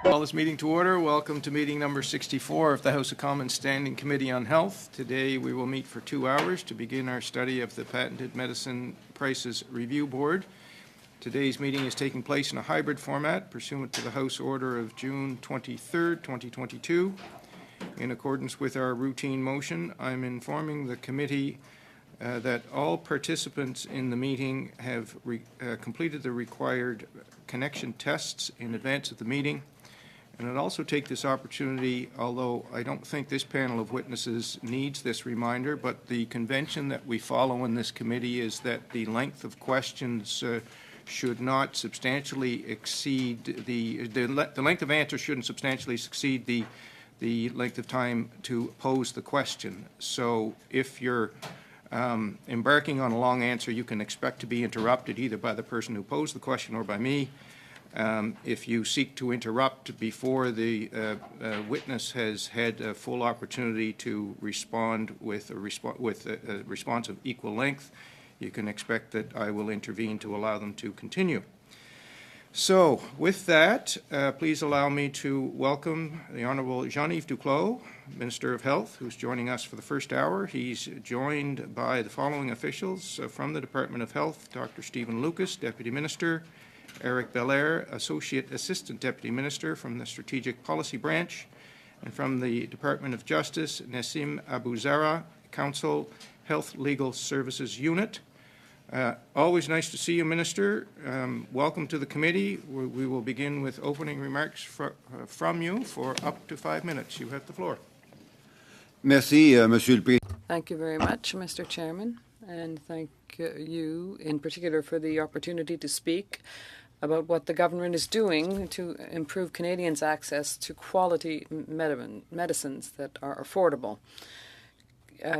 Call this meeting to order. Welcome to meeting number 64 of the House of Commons Standing Committee on Health. Today we will meet for 2 hours to begin our study of the Patented Medicine Prices Review Board. Today's meeting is taking place in a hybrid format pursuant to the House Order of June 23, 2022. In accordance with our routine motion, I'm informing the committee that all participants in the meeting have completed the required connection tests in advance of the meeting. And I'd also take this opportunity, although I don't think this panel of witnesses needs this reminder, but the convention that we follow in this committee is that the length of questions should not substantially exceed the length of answer shouldn't substantially exceed the length of time to pose the question. So if you're embarking on a long answer, you can expect to be interrupted either by the person who posed the question or by me. If you seek to interrupt before the witness has had a full opportunity to respond with a response of equal length, you can expect that I will intervene to allow them to continue. So, with that, please allow me to welcome the Honourable Jean-Yves Duclos, Minister of Health, who's joining us for the first hour. He's joined by the following officials from the Department of Health: Dr. Stephen Lucas, Deputy Minister; Eric Belair, Associate Assistant Deputy Minister from the Strategic Policy Branch; and from the Department of Justice, Nassim Abuzara, Counsel, Health Legal Services Unit. Always nice to see you, Minister. Welcome to the committee. We will begin with opening remarks from you for up to 5 minutes. You have the floor. Merci, Monsieur le Président. Thank you very much, Mr. Chairman, and thank you in particular for the opportunity to speak about what the government is doing to improve Canadians' access to quality medicines that are affordable.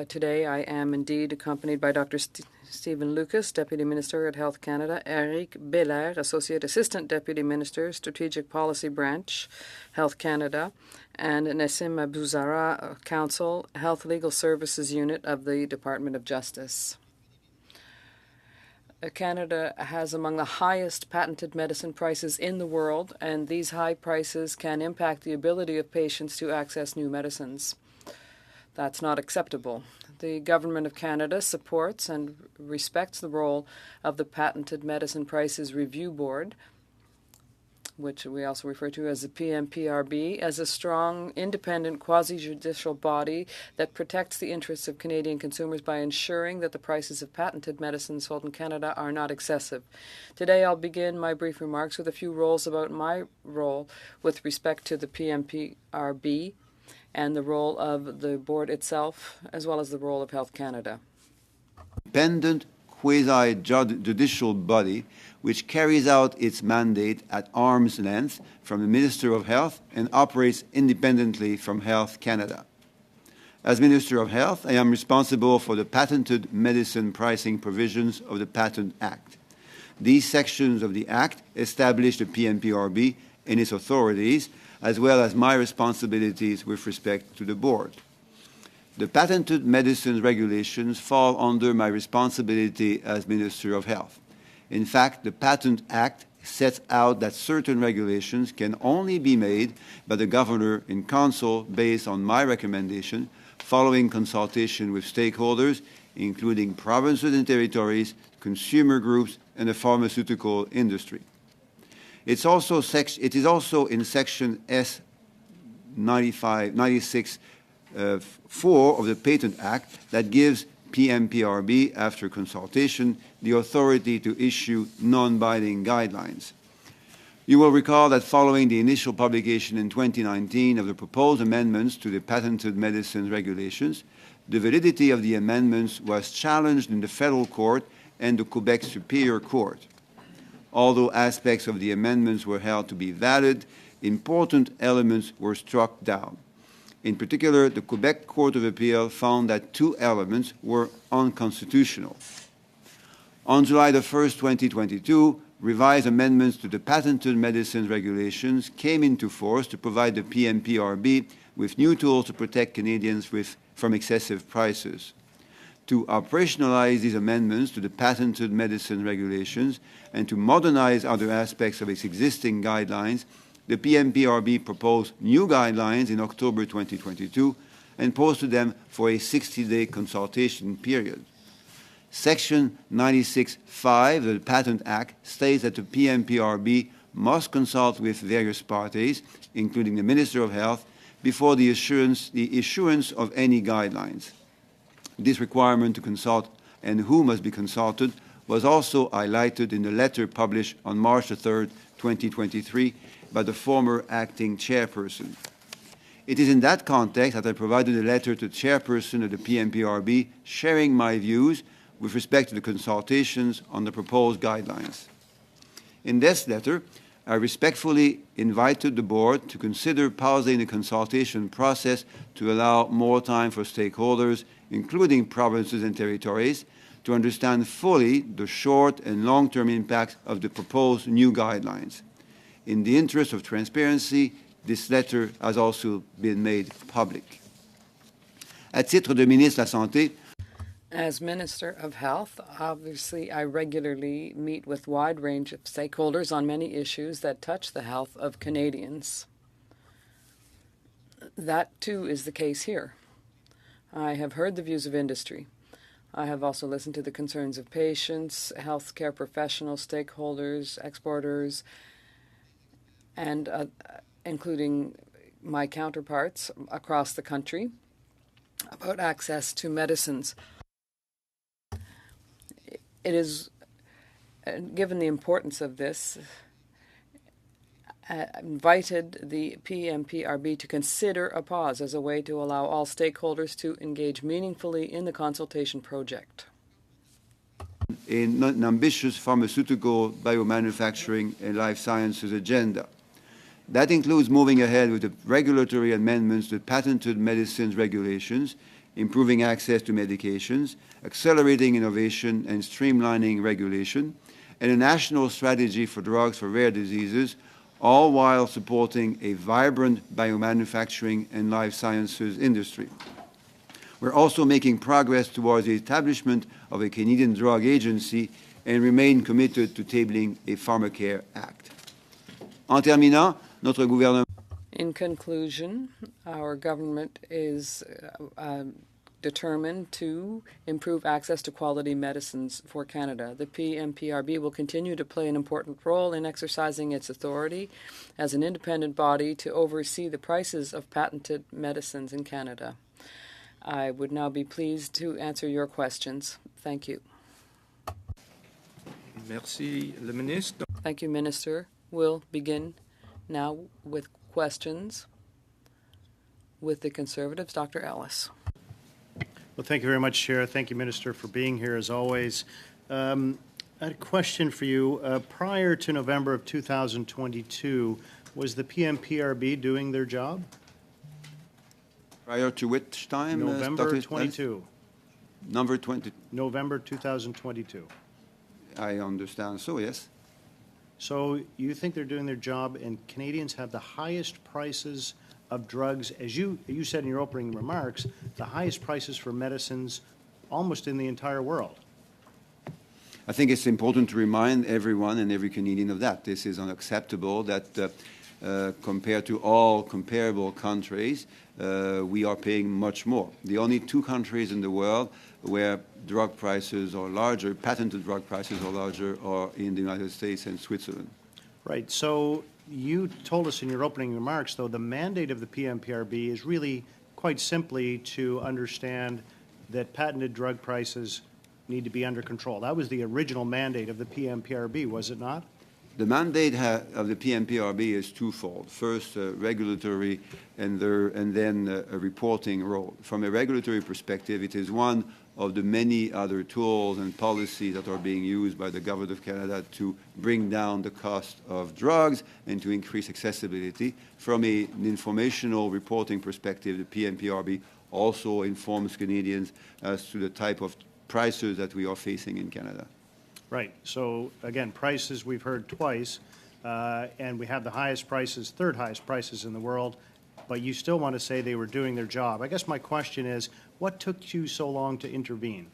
Today I am indeed accompanied by Dr. Stephen Lucas, Deputy Minister at Health Canada; Eric Belair, Associate Assistant Deputy Minister, Strategic Policy Branch, Health Canada; and Nassim Abuzara, Counsel, Health Legal Services Unit of the Department of Justice. Canada has among the highest patented medicine prices in the world, and these high prices can impact the ability of patients to access new medicines. That's not acceptable. The Government of Canada supports and respects the role of the Patented Medicine Prices Review Board, which we also refer to as the PMPRB, as a strong, independent, quasi-judicial body that protects the interests of Canadian consumers by ensuring that the prices of patented medicines sold in Canada are not excessive. Today I'll begin my brief remarks with a few roles about my role with respect to the PMPRB and the role of the board itself, as well as the role of Health Canada. Independent quasi-judicial body which carries out its mandate at arm's length from the Minister of Health and operates independently from Health Canada. As Minister of Health, I am responsible for the patented medicine pricing provisions of the Patent Act. These sections of the Act establish the PMPRB and its authorities, as well as my responsibilities with respect to the board. The patented medicines regulations fall under my responsibility as Minister of Health. In fact, the Patent Act sets out that certain regulations can only be made by the Governor in Council based on my recommendation, following consultation with stakeholders, including provinces and territories, consumer groups, and the pharmaceutical industry. It is also in Section S 96 4 of the Patent Act that gives PMPRB, after consultation, the authority to issue non-binding guidelines. You will recall that following the initial publication in 2019 of the proposed amendments to the patented medicines regulations, the validity of the amendments was challenged in the federal court and the Quebec Superior Court. Although aspects of the amendments were held to be valid, important elements were struck down. In particular, the Quebec Court of Appeal found that 2 elements were unconstitutional. On July 1, 2022, revised amendments to the patented medicines regulations came into force to provide the PMPRB with new tools to protect Canadians from excessive prices. To operationalize these amendments to the patented medicine regulations and to modernize other aspects of its existing guidelines, the PMPRB proposed new guidelines in October 2022 and posted them for a 60-day consultation period. Section 96(5) of the Patent Act states that the PMPRB must consult with various parties, including the Minister of Health, before the issuance of any guidelines. This requirement to consult and who must be consulted was also highlighted in the letter published on March 3, 2023, by the former acting chairperson. It is in that context that I provided a letter to the chairperson of the PMPRB sharing my views with respect to the consultations on the proposed guidelines. In this letter, I respectfully invited the board to consider pausing the consultation process to allow more time for stakeholders, including provinces and territories, to understand fully the short and long-term impacts of the proposed new guidelines. In the interest of transparency, this letter has also been made public. À titre de ministre de la Santé, As Minister of Health, obviously I regularly meet with a wide range of stakeholders on many issues that touch the health of Canadians. That, too, is the case here. I have heard the views of industry. I have also listened to the concerns of patients, healthcare professionals, stakeholders, exporters, and including my counterparts across the country about access to medicines. It is, given the importance of this, invited the PMPRB to consider a pause as a way to allow all stakeholders to engage meaningfully in the consultation project. An ambitious pharmaceutical, biomanufacturing, and life sciences agenda. That includes moving ahead with the regulatory amendments to patented medicines regulations, improving access to medications, accelerating innovation and streamlining regulation, and a national strategy for drugs for rare diseases, all while supporting a vibrant biomanufacturing and life sciences industry. We're also making progress towards the establishment of a Canadian Drug Agency and remain committed to tabling a Pharmacare Act. En terminant, notre gouvernement. In conclusion, our government is determined to improve access to quality medicines for Canada. The PMPRB will continue to play an important role in exercising its authority as an independent body to oversee the prices of patented medicines in Canada. I would now be pleased to answer your questions. Thank you. Merci, le ministre. Thank you, Minister. We'll begin now with questions with the Conservatives. Dr. Ellis. Well, thank you very much, Chair. Thank you, Minister, for being here as always. I had a question for you. Prior to November of 2022, was the PMPRB doing their job? Prior to which time? November 22. Number 20. November 2022. I understand. So, yes. So you think they're doing their job, and Canadians have the highest prices of drugs, as you said in your opening remarks, the highest prices for medicines almost in the entire world. I think it's important to remind everyone and every Canadian of that. This is unacceptable that compared to all comparable countries, we are paying much more. The only two countries in the world where drug prices are larger, patented drug prices are larger, are in the United States and Switzerland. Right. So you told us in your opening remarks, though, the mandate of the PMPRB is really quite simply to understand that patented drug prices need to be under control. That was the original mandate of the PMPRB, was it not? The mandate of the PMPRB is twofold. First, regulatory and then a reporting role. From a regulatory perspective, it is one of the many other tools and policies that are being used by the Government of Canada to bring down the cost of drugs and to increase accessibility. From an informational reporting perspective, the PMPRB also informs Canadians as to the type of prices that we are facing in Canada. Right. So, again, prices we've heard twice, and we have the highest prices, third highest prices in the world, but you still want to say they were doing their job. I guess my question is, what took you so long to intervene?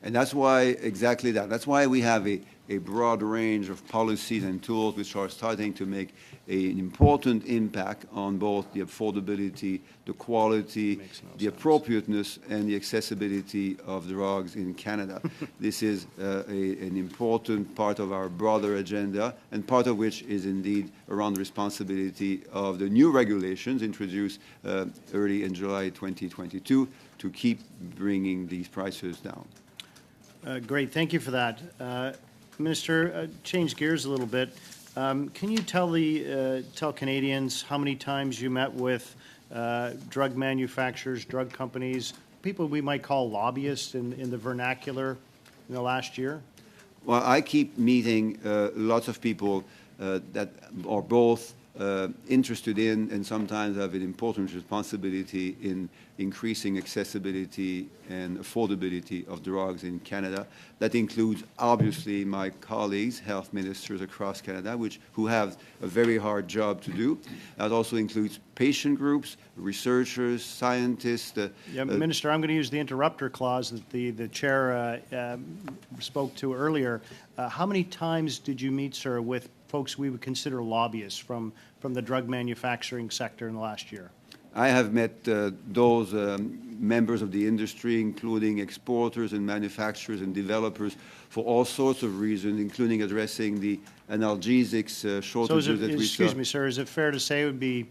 And that's why, exactly that. That's why we have a broad range of policies and tools which are starting to make an important impact on both the affordability, the quality, the appropriateness, and the accessibility of drugs in Canada. This is an important part of our broader agenda, and part of which is indeed around the responsibility of the new regulations introduced early in July 2022 to keep bringing these prices down. Great, thank you for that. Minister, change gears a little bit. Can you tell Canadians how many times you met with drug manufacturers, drug companies, people we might call lobbyists in the vernacular in the last year? Well, I keep meeting lots of people that are both interested in and sometimes have an important responsibility in increasing accessibility and affordability of drugs in Canada. That includes, obviously, my colleagues, health ministers across Canada, who have a very hard job to do. That also includes patient groups, researchers, scientists. Minister, I'm going to use the interrupter clause that the chair spoke to earlier. How many times did you meet, sir, with folks we would consider lobbyists from the drug manufacturing sector in the last year? I have met those members of the industry, including exporters and manufacturers and developers, for all sorts of reasons, including addressing the analgesics shortages that we saw. Excuse me, sir, is it fair to say it would be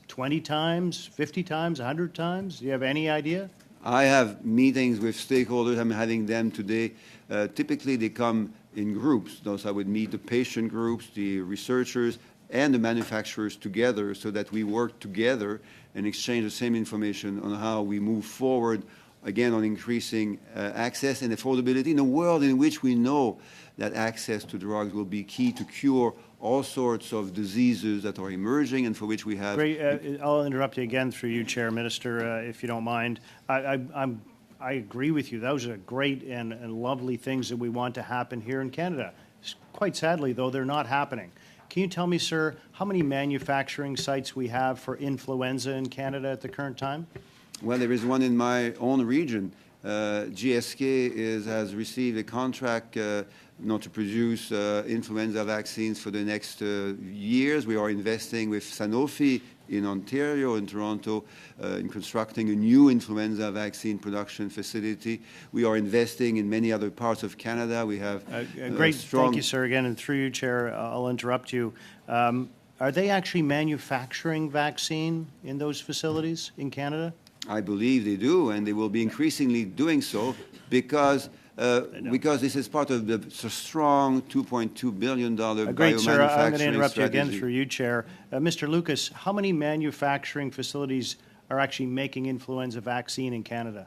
20 times, 50 times, 100 times? Do you have any idea? I have meetings with stakeholders. I'm having them today. Typically, they come in groups. So I would meet the patient groups, the researchers, and the manufacturers together so that we work together and exchange the same information on how we move forward, again, on increasing access and affordability in a world in which we know that access to drugs will be key to cure all sorts of diseases that are emerging and for which we have... Great. I'll interrupt you again through you, Chair, Minister, if you don't mind. I agree with you. Those are great and lovely things that we want to happen here in Canada. Quite sadly, though, they're not happening. Can you tell me, sir, how many manufacturing sites we have for influenza in Canada at the current time? Well, there is one in my own region. GSK has received a contract to produce influenza vaccines for the next years. We are investing with Sanofi in Ontario and Toronto in constructing a new influenza vaccine production facility. We are investing in many other parts of Canada. We have great. Thank you, sir. Again, and through you, Chair, I'll interrupt you. Are they actually manufacturing vaccine in those facilities in Canada? I believe they do, and they will be increasingly doing so because this is part of the strong $2.2 billion Great, sir. I'm going to interrupt strategy. you again through you, Chair. Mr. Lucas, how many manufacturing facilities are actually making influenza vaccine in Canada?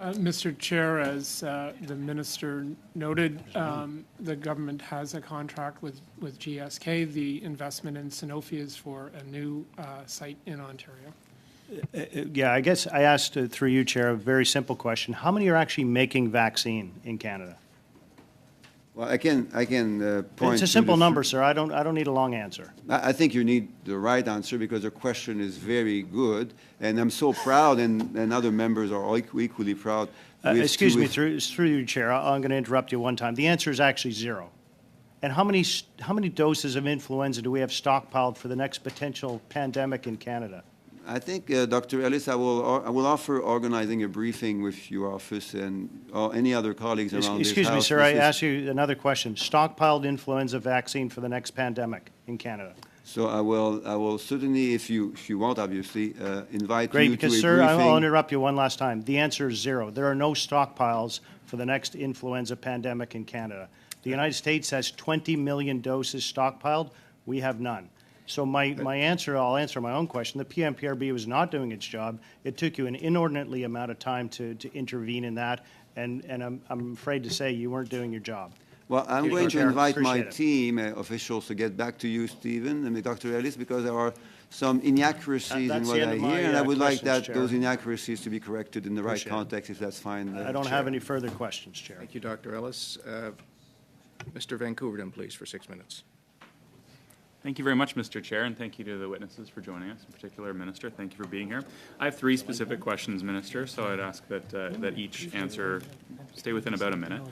Mr. Chair, as the minister noted, the government has a contract with GSK. The investment in Sanofi is for a new site in Ontario. Yeah, I guess I asked through you, Chair, a very simple question. How many are actually making vaccine in Canada? Well, I can point. It's a simple number, sir. I don't need a long answer. I think you need the right answer because the question is very good, and I'm so proud, and other members are equally proud. Excuse me, through you, Chair. I'm going to interrupt you one time. The answer is actually 0. And how many doses of influenza do we have stockpiled for the next potential pandemic in Canada? I think, Dr. Ellis, I will offer organizing a briefing with your office and any other colleagues around this house. Excuse me, sir, I ask you another question. Stockpiled influenza vaccine for the next pandemic in Canada. So I will certainly, if you want, obviously, invite Great, you because, to a sir, briefing. I'll interrupt you one last time. The answer is 0. There are no stockpiles for the next influenza pandemic in Canada. The United States has 20 million doses stockpiled. We have none. So my answer, I'll answer my own question. The PMPRB was not doing its job. It took you an inordinately amount of time to intervene in that, and I'm afraid to say you weren't doing your job. Well, I'm going to invite my Appreciate it. team officials to get back to you, Stephen, and Dr. Ellis, because there are some inaccuracies in That's what the end I of hear, my, and I would like questions, Chair. those inaccuracies to be corrected in the right Appreciate it. context, if that's fine. I don't Chair. have any further questions, Chair. Thank you, Dr. Ellis. Mr. Van Coverden, please, for 6 minutes. Thank you very much, Mr. Chair, and thank you to the witnesses for joining us, in particular, Minister. Thank you for being here. I have 3 specific questions, Minister, so I'd ask that each answer stay within about a minute.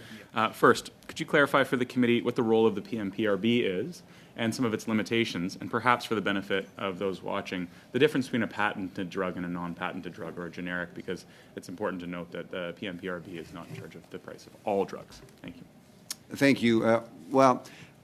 First, could you clarify for the committee what the role of the PMPRB is and some of its limitations, and perhaps for the benefit of those watching, the difference between a patented drug and a non-patented drug or a generic, because it's important to note that the PMPRB is not in charge of the price of all drugs. Thank you. Thank you. Well,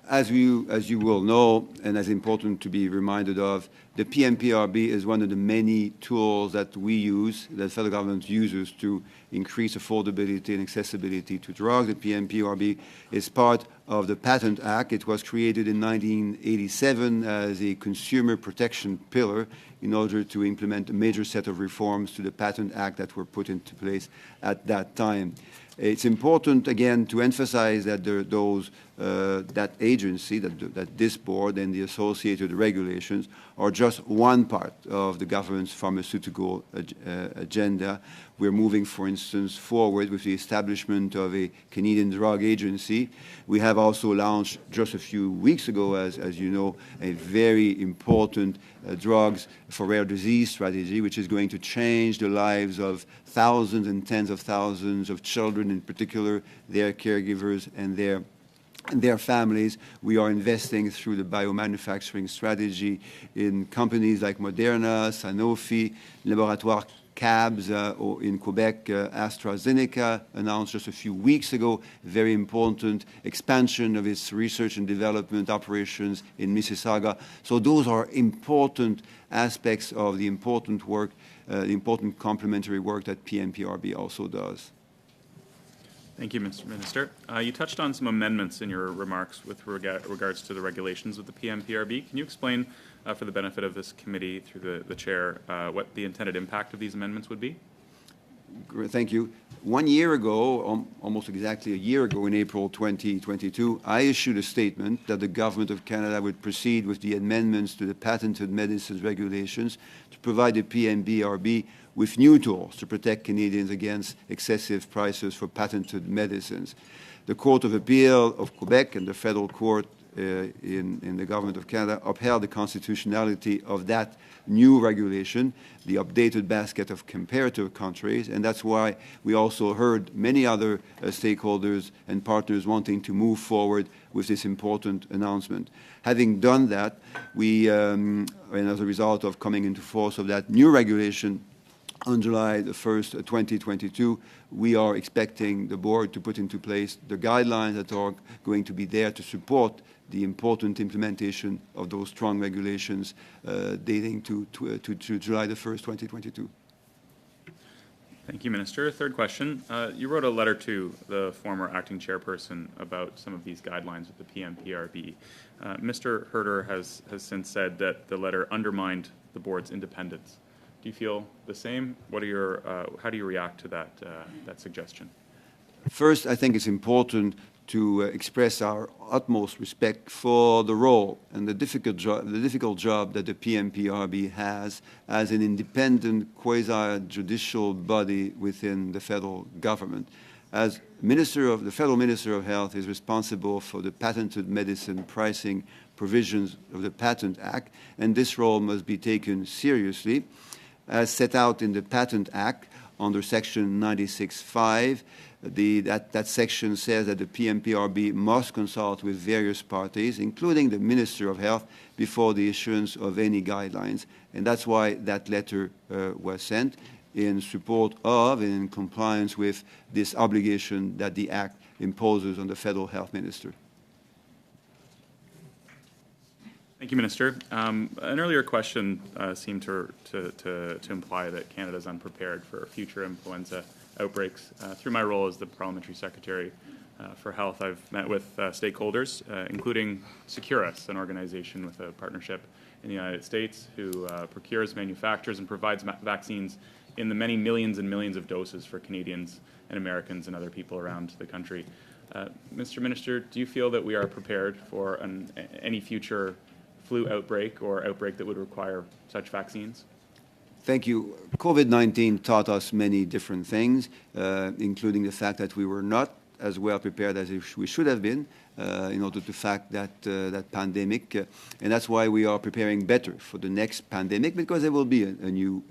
as you will know, and as important to be reminded of, the PMPRB is one of the many tools that we use, that the federal government uses to increase affordability and accessibility to drugs. The PMPRB is part of the Patent Act. It was created in 1987 as a consumer protection pillar in order to implement a major set of reforms to the Patent Act that were put into place at that time. It's important, again, to emphasize that that agency, that this board and the associated regulations are just one part of the government's pharmaceutical agenda. We're moving, for instance, forward with the establishment of a Canadian drug agency. We have also launched just a few weeks ago, as you know, a very important drugs for rare disease strategy, which is going to change the lives of thousands and tens of thousands of children, in particular, their caregivers and their families. We are investing through the biomanufacturing strategy in companies like Moderna, Sanofi, Laboratoire CABS, or in Quebec, AstraZeneca announced just a few weeks ago very important expansion of its research and development operations in Mississauga. So those are important aspects of the important work, the important complementary work that PMPRB also does. Thank you, Mr. Minister. You touched on some amendments in your remarks with regards to the regulations of the PMPRB. Can you explain, for the benefit of this committee through the chair, what the intended impact of these amendments would be? Thank you. 1 year ago, almost exactly a year ago in April 2022, I issued a statement that the Government of Canada would proceed with the amendments to the patented medicines regulations to provide the PMPRB with new tools to protect Canadians against excessive prices for patented medicines. The Court of Appeal of Quebec and the Federal Court in the Government of Canada upheld the constitutionality of that new regulation, the updated basket of comparative countries, and that's why we also heard many other stakeholders and partners wanting to move forward with this important announcement. Having done that, we, and as a result of coming into force of that new regulation, on July the 1st, 2022, we are expecting the board to put into place the guidelines that are going to be there to support the important implementation of those strong regulations dating to July the 1st, 2022. Thank you, Minister. Third question. You wrote a letter to the former acting chairperson about some of these guidelines with the PMPRB. Mr. Herter has since said that the letter undermined the board's independence. Do you feel the same? What are your, how do you react to that suggestion? First, I think it's important to express our utmost respect for the role and the difficult job that the PMPRB has as an independent quasi-judicial body within the federal government. As the Federal Minister of Health is responsible for the patented medicine pricing provisions of the Patent Act, and this role must be taken seriously. As set out in the Patent Act under Section 96(5), that section says that the PMPRB must consult with various parties, including the Minister of Health, before the issuance of any guidelines. And that's why that letter was sent, in support of and in compliance with this obligation that the Act imposes on the Federal Health Minister. Thank you, Minister. An earlier question seemed to imply that Canada is unprepared for future influenza outbreaks. Through my role as the Parliamentary Secretary for Health, I've met with stakeholders, including Securus, an organization with a partnership in the United States who procures, manufactures, and provides vaccines in the many millions and millions of doses for Canadians and Americans and other people around the country. Mr. Minister, do you feel that we are prepared for any future flu outbreak or outbreak that would require such vaccines? Thank you. COVID-19 taught us many different things, including the fact that we were not as well prepared as we should have been in order to fight that pandemic. And that's why we are preparing better for the next pandemic, because there will be a new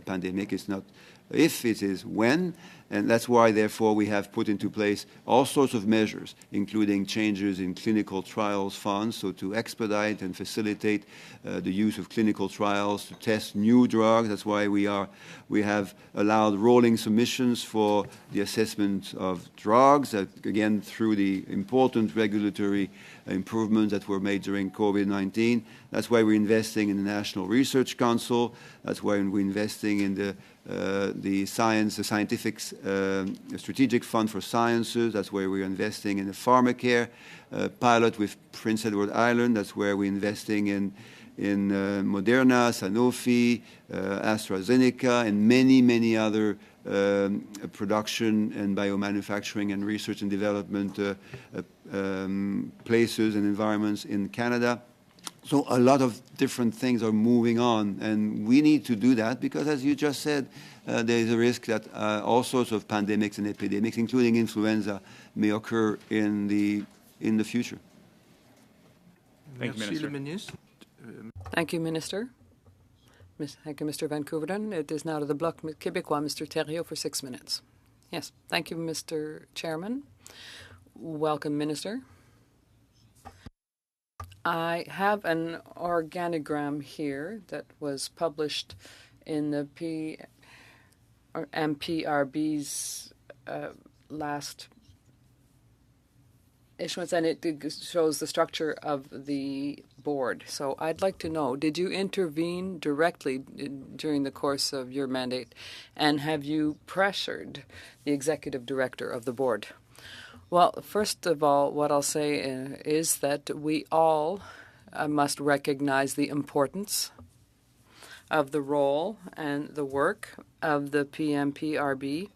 pandemic. It's not if, it is when. And that's why, therefore, we have put into place all sorts of measures, including changes in clinical trials funds, so to expedite and facilitate the use of clinical trials to test new drugs. That's why we have allowed rolling submissions for the assessment of drugs, again, through the important regulatory improvements that were made during COVID-19. That's why we're investing in the National Research Council. That's why we're investing in the scientific strategic fund for sciences. That's where we're investing in the pharmacare pilot with Prince Edward Island. That's where we're investing in Moderna, Sanofi, AstraZeneca, and many other production and biomanufacturing and research and development places and environments in Canada. So a lot of different things are moving on, and we need to do that because, as you just said, there is a risk that all sorts of pandemics and epidemics, including influenza, may occur in the future. Thank you, Merci, Minister. le ministre. Thank you, Minister. Thank you, Mr. Van Koeveren. It is now to the Bloc Québécois, Mr. Thériault, for 6 minutes. Yes, thank you, Mr. Chairman. Welcome, Minister. I have an organogram here that was published in the MPRB's last issuance, and it shows the structure of the board. So I'd like to know, did you intervene directly during the course of your mandate, and have you pressured the executive director of the board? Well, first of all, what I'll say is that we all must recognize the importance of the role and the work of the PMPRB.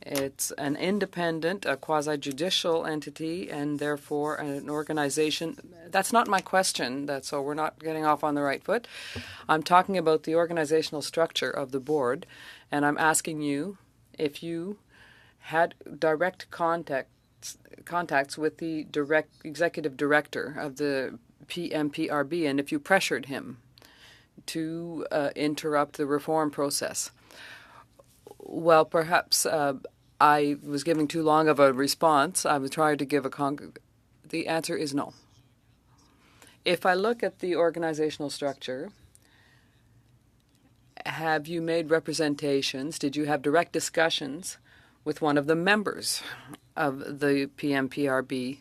It's an independent, a quasi-judicial entity, and therefore an organization. That's not my question, so we're not getting off on the right foot. I'm talking about the organizational structure of the board, and I'm asking you if you had direct contacts with the executive director of the PMPRB, and if you pressured him to interrupt the reform process. Well, perhaps I was giving too long of a response. I was trying to give the answer is no. If I look at the organizational structure, have you made representations? Did you have direct discussions with one of the members of the PMPRB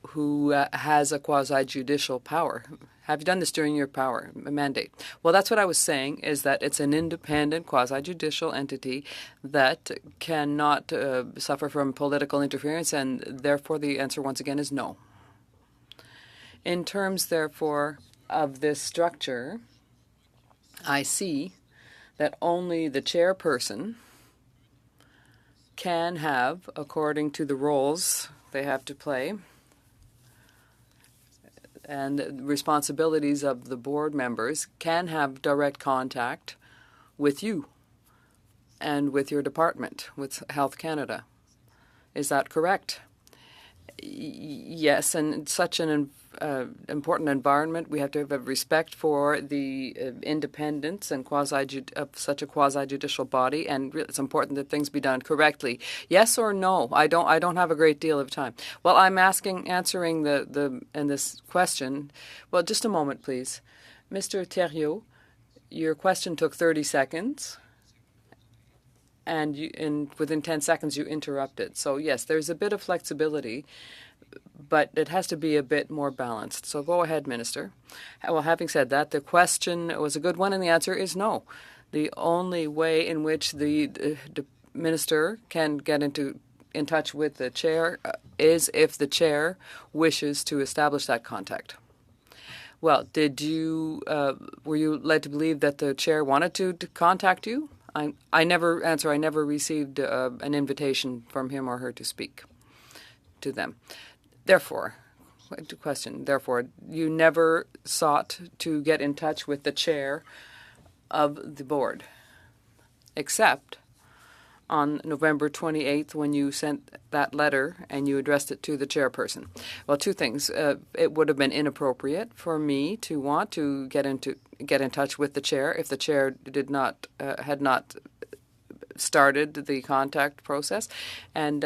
who has a quasi-judicial power? Have you done this during your mandate? Well, that's what I was saying, is that it's an independent quasi-judicial entity that cannot suffer from political interference, and therefore the answer once again is no. In terms, therefore, of this structure, I see that only the chairperson can have, according to the roles they have to play, and responsibilities of the board members, can have direct contact with you and with your department, with Health Canada. Is that correct? Yes, and in such an important environment, we have to have respect for the independence and of such a quasi-judicial body, and it's important that things be done correctly. Yes or no? I don't have a great deal of time. Well, I'm answering this question. Well, just a moment, please, Mr. Thériault. Your question took 30 seconds. And within 10 seconds you interrupted. So yes, there's a bit of flexibility, but it has to be a bit more balanced. So go ahead, Minister. Well, having said that, the question was a good one, and the answer is no. The only way in which the Minister can get in touch with the chair is if the chair wishes to establish that contact. Well, were you led to believe that the chair wanted to contact you? I never received an invitation from him or her to speak to them. Therefore, you never sought to get in touch with the chair of the board, except on November 28th when you sent that letter and you addressed it to the chairperson? Well, two things. It would have been inappropriate for me to want to get in touch with the chair if the chair had not started the contact process, and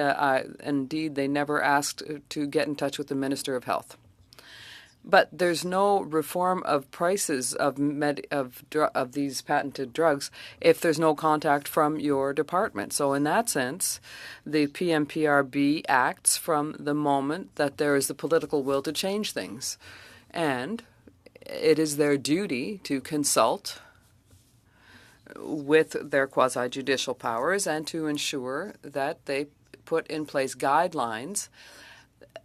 indeed they never asked to get in touch with the Minister of Health. But there's no reform of prices of these patented drugs if there's no contact from your department. So in that sense, the PMPRB acts from the moment that there is the political will to change things. And it is their duty to consult with their quasi-judicial powers and to ensure that they put in place guidelines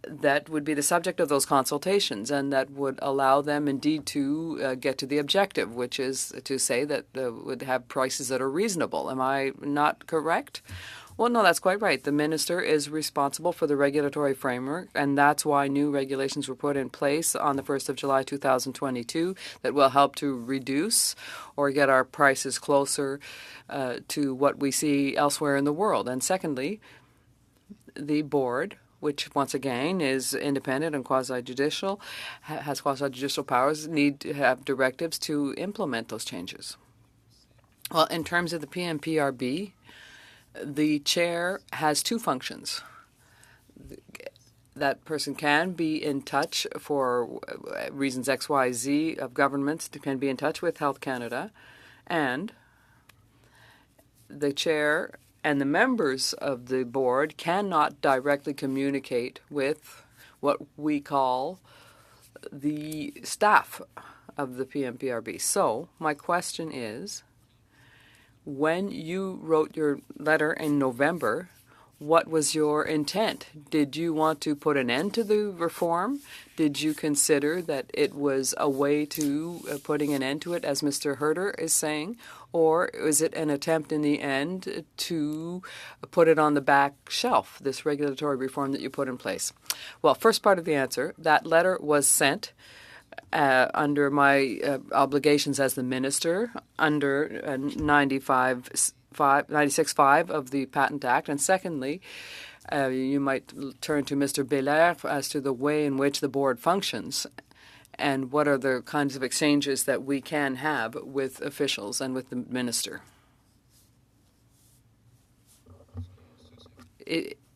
that would be the subject of those consultations and that would allow them indeed to get to the objective, which is to say that would have prices that are reasonable. Am I not correct? Well, no, that's quite right. The minister is responsible for the regulatory framework, and that's why new regulations were put in place on the 1st of July 2022 that will help to reduce or get our prices closer to what we see elsewhere in the world. And secondly, the board, which once again is independent and quasi-judicial, has quasi-judicial powers, need to have directives to implement those changes. Well, in terms of the PMPRB, the chair has two functions. That person can be in touch for reasons X, Y, Z of governments, can be in touch with Health Canada, and the chair and the members of the board cannot directly communicate with what we call the staff of the PMPRB. So my question is, when you wrote your letter in November, what was your intent? Did you want to put an end to the reform? Did you consider that it was a way to putting an end to it, as Mr. Herter is saying? Or is it an attempt in the end to put it on the back shelf, this regulatory reform that you put in place? Well, first part of the answer, that letter was sent under my obligations as the minister under 96.5 of the Patent Act. And secondly, you might turn to Mr. Belair as to the way in which the board functions and what are the kinds of exchanges that we can have with officials and with the minister.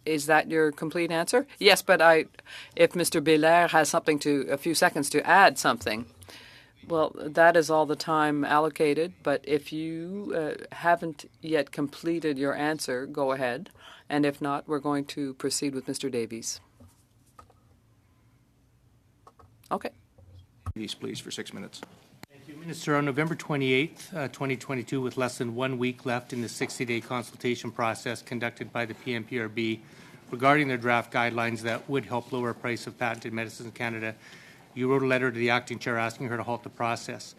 Is that your complete answer? Yes, but if Mr. Belair has a few seconds to add something, well, that is all the time allocated. But if you haven't yet completed your answer, go ahead. And if not, we're going to proceed with Mr. Davies. Okay. Please, for 6 minutes. Thank you, Minister. On November 28th, 2022, with less than 1 week left in the 60-day consultation process conducted by the PMPRB regarding their draft guidelines that would help lower the price of patented medicines in Canada, you wrote a letter to the acting chair asking her to halt the process.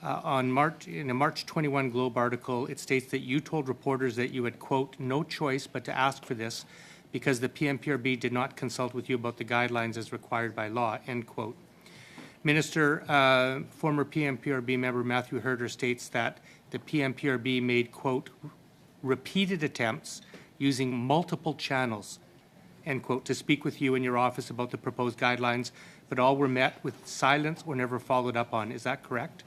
In a March 21 Globe article, it states that you told reporters that you had, quote, no choice but to ask for this because the PMPRB did not consult with you about the guidelines as required by law, end quote. Minister, former PMPRB member Matthew Herter states that the PMPRB made, quote, repeated attempts using multiple channels, end quote, to speak with you in your office about the proposed guidelines, but all were met with silence or never followed up on. Is that correct?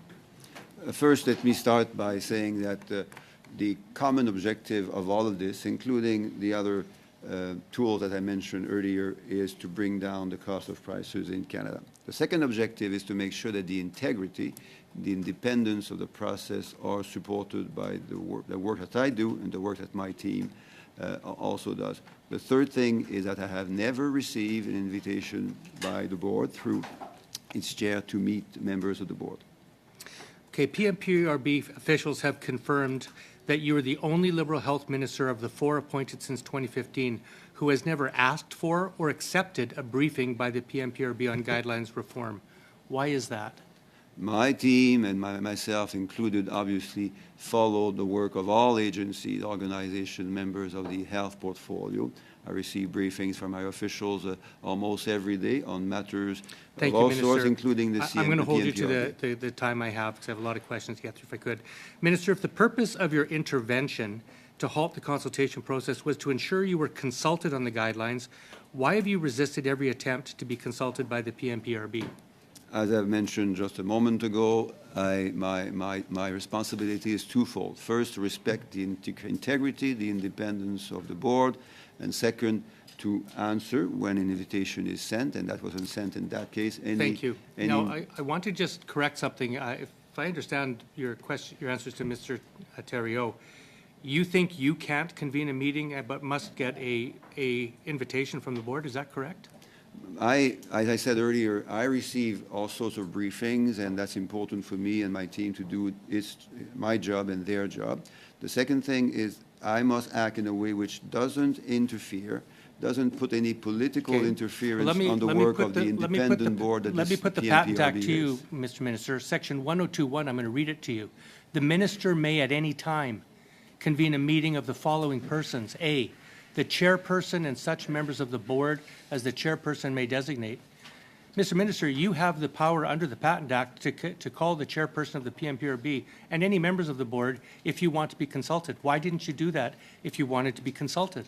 First, let me start by saying that the common objective of all of this, including the other tool that I mentioned earlier, is to bring down the cost of prices in Canada. The second objective is to make sure that the integrity, the independence of the process are supported by the work that I do and the work that my team also does. The third thing is that I have never received an invitation by the board through its chair to meet members of the board. Okay, PMPRB officials have confirmed that you are the only Liberal health minister of the 4 appointed since 2015 who has never asked for or accepted a briefing by the PMPRB on guidelines reform. Why is that? My team and myself included obviously followed the work of all agencies, organizations, members of the health portfolio. I receive briefings from our officials almost every day on matters of all sorts, including the CM. I'm going to hold you to the time I have because I have a lot of questions to get through if I could. Minister, if the purpose of your intervention to halt the consultation process was to ensure you were consulted on the guidelines. Why have you resisted every attempt to be consulted by the PMPRB? As I mentioned just a moment ago, my responsibility is twofold. First, to respect the integrity, the independence of the board, and second, to answer when an invitation is sent, and that wasn't sent in that case. Thank you. Now, I want to just correct something. If I understand your answers to Mr. Theriault, you think you can't convene a meeting but must get a invitation from the board. Is that correct? As I said earlier, I receive all sorts of briefings, and that's important for me and my team to do. It's my job and their job. The second thing is I must act in a way which doesn't interfere, doesn't put any political interference on the work of the independent board. Let me put the Patent Act to you, Mr. Minister. Section 1021, I'm going to read it to you. The minister may at any time convene a meeting of the following persons. A, the chairperson and such members of the board as the chairperson may designate. Mr. Minister, you have the power under the Patent Act to call the chairperson of the PMPRB and any members of the board if you want to be consulted. Why didn't you do that if you wanted to be consulted?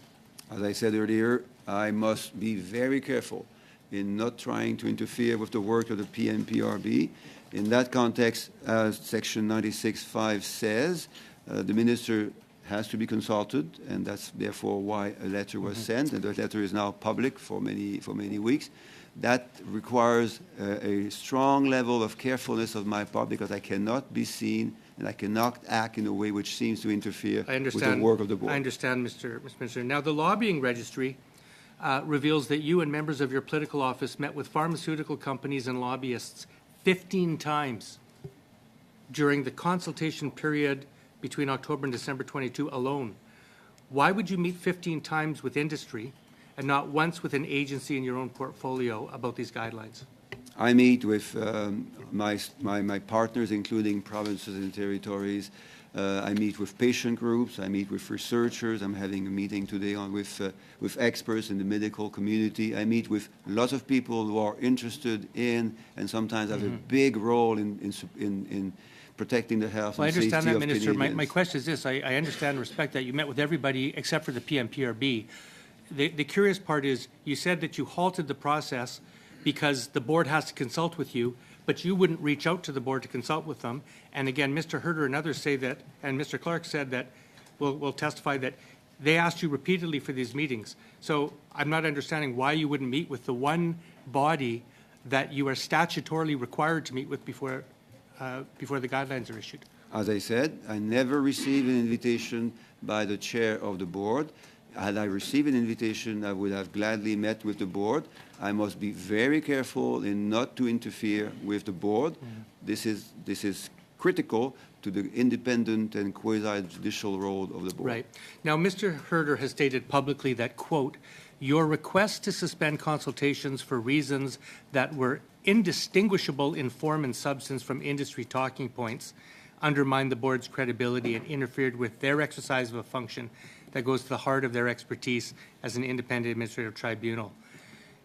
As I said earlier, I must be very careful in not trying to interfere with the work of the PMPRB. In that context, as Section 96.5 says, the minister has to be consulted, and that's therefore why a letter was sent, and the letter is now public for many weeks. That requires a strong level of carefulness of my part because I cannot be seen and I cannot act in a way which seems to interfere with the work of the board. I understand, Mr. Minister. Now, the lobbying registry reveals that you and members of your political office met with pharmaceutical companies and lobbyists 15 times during the consultation period between October and December 22 alone. Why would you meet 15 times with industry and not once with an agency in your own portfolio about these guidelines? I meet with my partners, including provinces and territories. I meet with patient groups. I meet with researchers. I'm having a meeting today with experts in the medical community. I meet with lots of people who are interested in and sometimes have a big role in protecting the health and safety of Canadians. I understand that, Minister. My question is this. I understand and respect that you met with everybody except for the PMPRB. The curious part is you said that you halted the process because the board has to consult with you, but you wouldn't reach out to the board to consult with them. And again, Mr. Herter and others say that, and Mr. Clark said that, will testify that they asked you repeatedly for these meetings. So I'm not understanding why you wouldn't meet with the one body that you are statutorily required to meet with before the guidelines are issued. As I said, I never received an invitation by the chair of the board. Had I received an invitation, I would have gladly met with the board. I must be very careful in not to interfere with the board. This is critical to the independent and quasi-judicial role of the board. Right. Now, Mr. Herter has stated publicly that, quote, your request to suspend consultations for reasons that were indistinguishable in form and substance from industry talking points undermined the board's credibility and interfered with their exercise of a function that goes to the heart of their expertise as an independent administrative tribunal.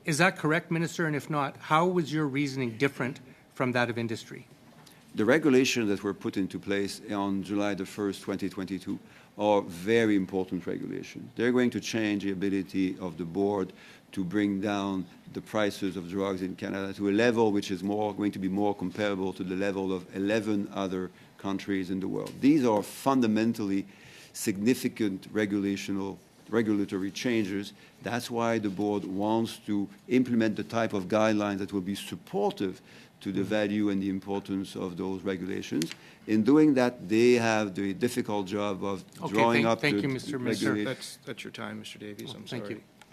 Is that correct, Minister? And if not, how was your reasoning different from that of industry? The regulations that were put into place on July the 1st, 2022 are very important regulations. They're going to change the ability of the board to bring down the prices of drugs in Canada to a level which is going to be more comparable to the level of 11 other countries in the world. These are fundamentally significant regulatory changes. That's why the board wants to implement the type of guidelines that will be supportive to the value and the importance of those regulations. In doing that, they have the difficult job of drawing up thank the you, Mr. Minister. That's your time, Mr. Davies. I'm Thank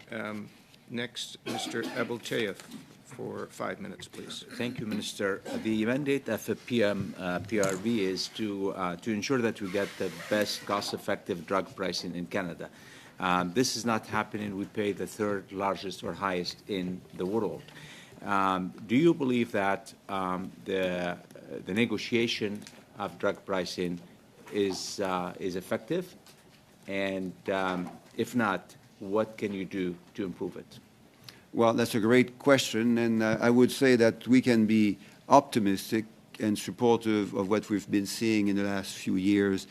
sorry. Next, Mr. Abultayev for 5 minutes, please. Thank you, Minister. The mandate of the PRB is to ensure that we get the best cost-effective drug pricing in Canada. This is not happening. We pay the third largest or highest in the world. Do you believe that the negotiation of drug pricing is effective? And if not, what can you do to improve it? Well, that's a great question, and I would say that we can be optimistic and supportive of what we've been seeing in the last few years,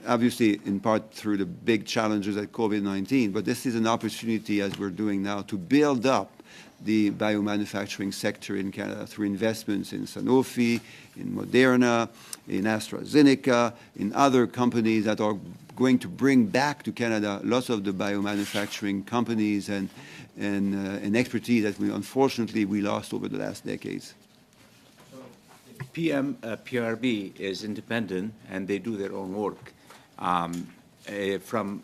obviously in part through the big challenges at COVID-19, but this is an opportunity, as we're doing now, to build up the biomanufacturing sector in Canada through investments in Sanofi, in Moderna, in AstraZeneca, in other companies that are going to bring back to Canada lots of the biomanufacturing companies and expertise that unfortunately we lost over the last decades. PRB is independent and they do their own work. From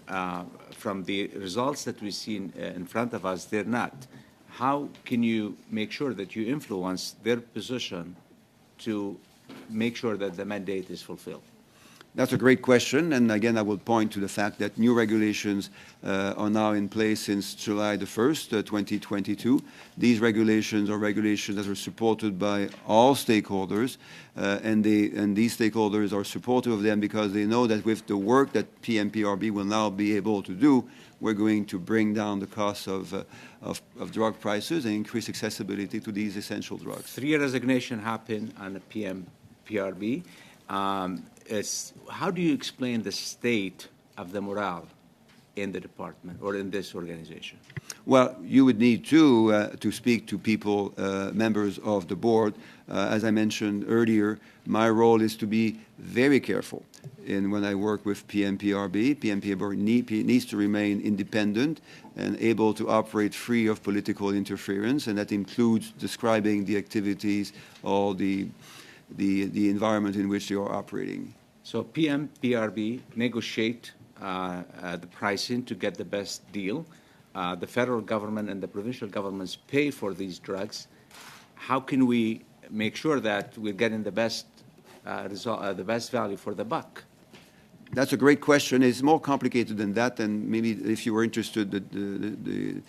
the results that we've seen in front of us, they're not. How can you make sure that you influence their position to make sure that the mandate is fulfilled? That's a great question, and again, I will point to the fact that new regulations are now in place since July the 1st, 2022. These regulations are regulations that are supported by all stakeholders, and these stakeholders are supportive of them because they know that with the work that PMPRB will now be able to do, we're going to bring down the cost of drug prices and increase accessibility to these essential drugs. 3 resignation happened on the PMPRB. How do you explain the state of the morale in the department or in this organization? Well, you would need to speak to people, members of the board. As I mentioned earlier, my role is to be very careful when I work with PMPRB. PMPRB needs to remain independent and able to operate free of political interference, and that includes describing the activities or the environment in which they are operating. So PMPRB negotiate the pricing to get the best deal. The federal government and the provincial governments pay for these drugs. How can we make sure that we're getting the best the best value for the buck? That's a great question. It's more complicated than that, and maybe if you were interested, the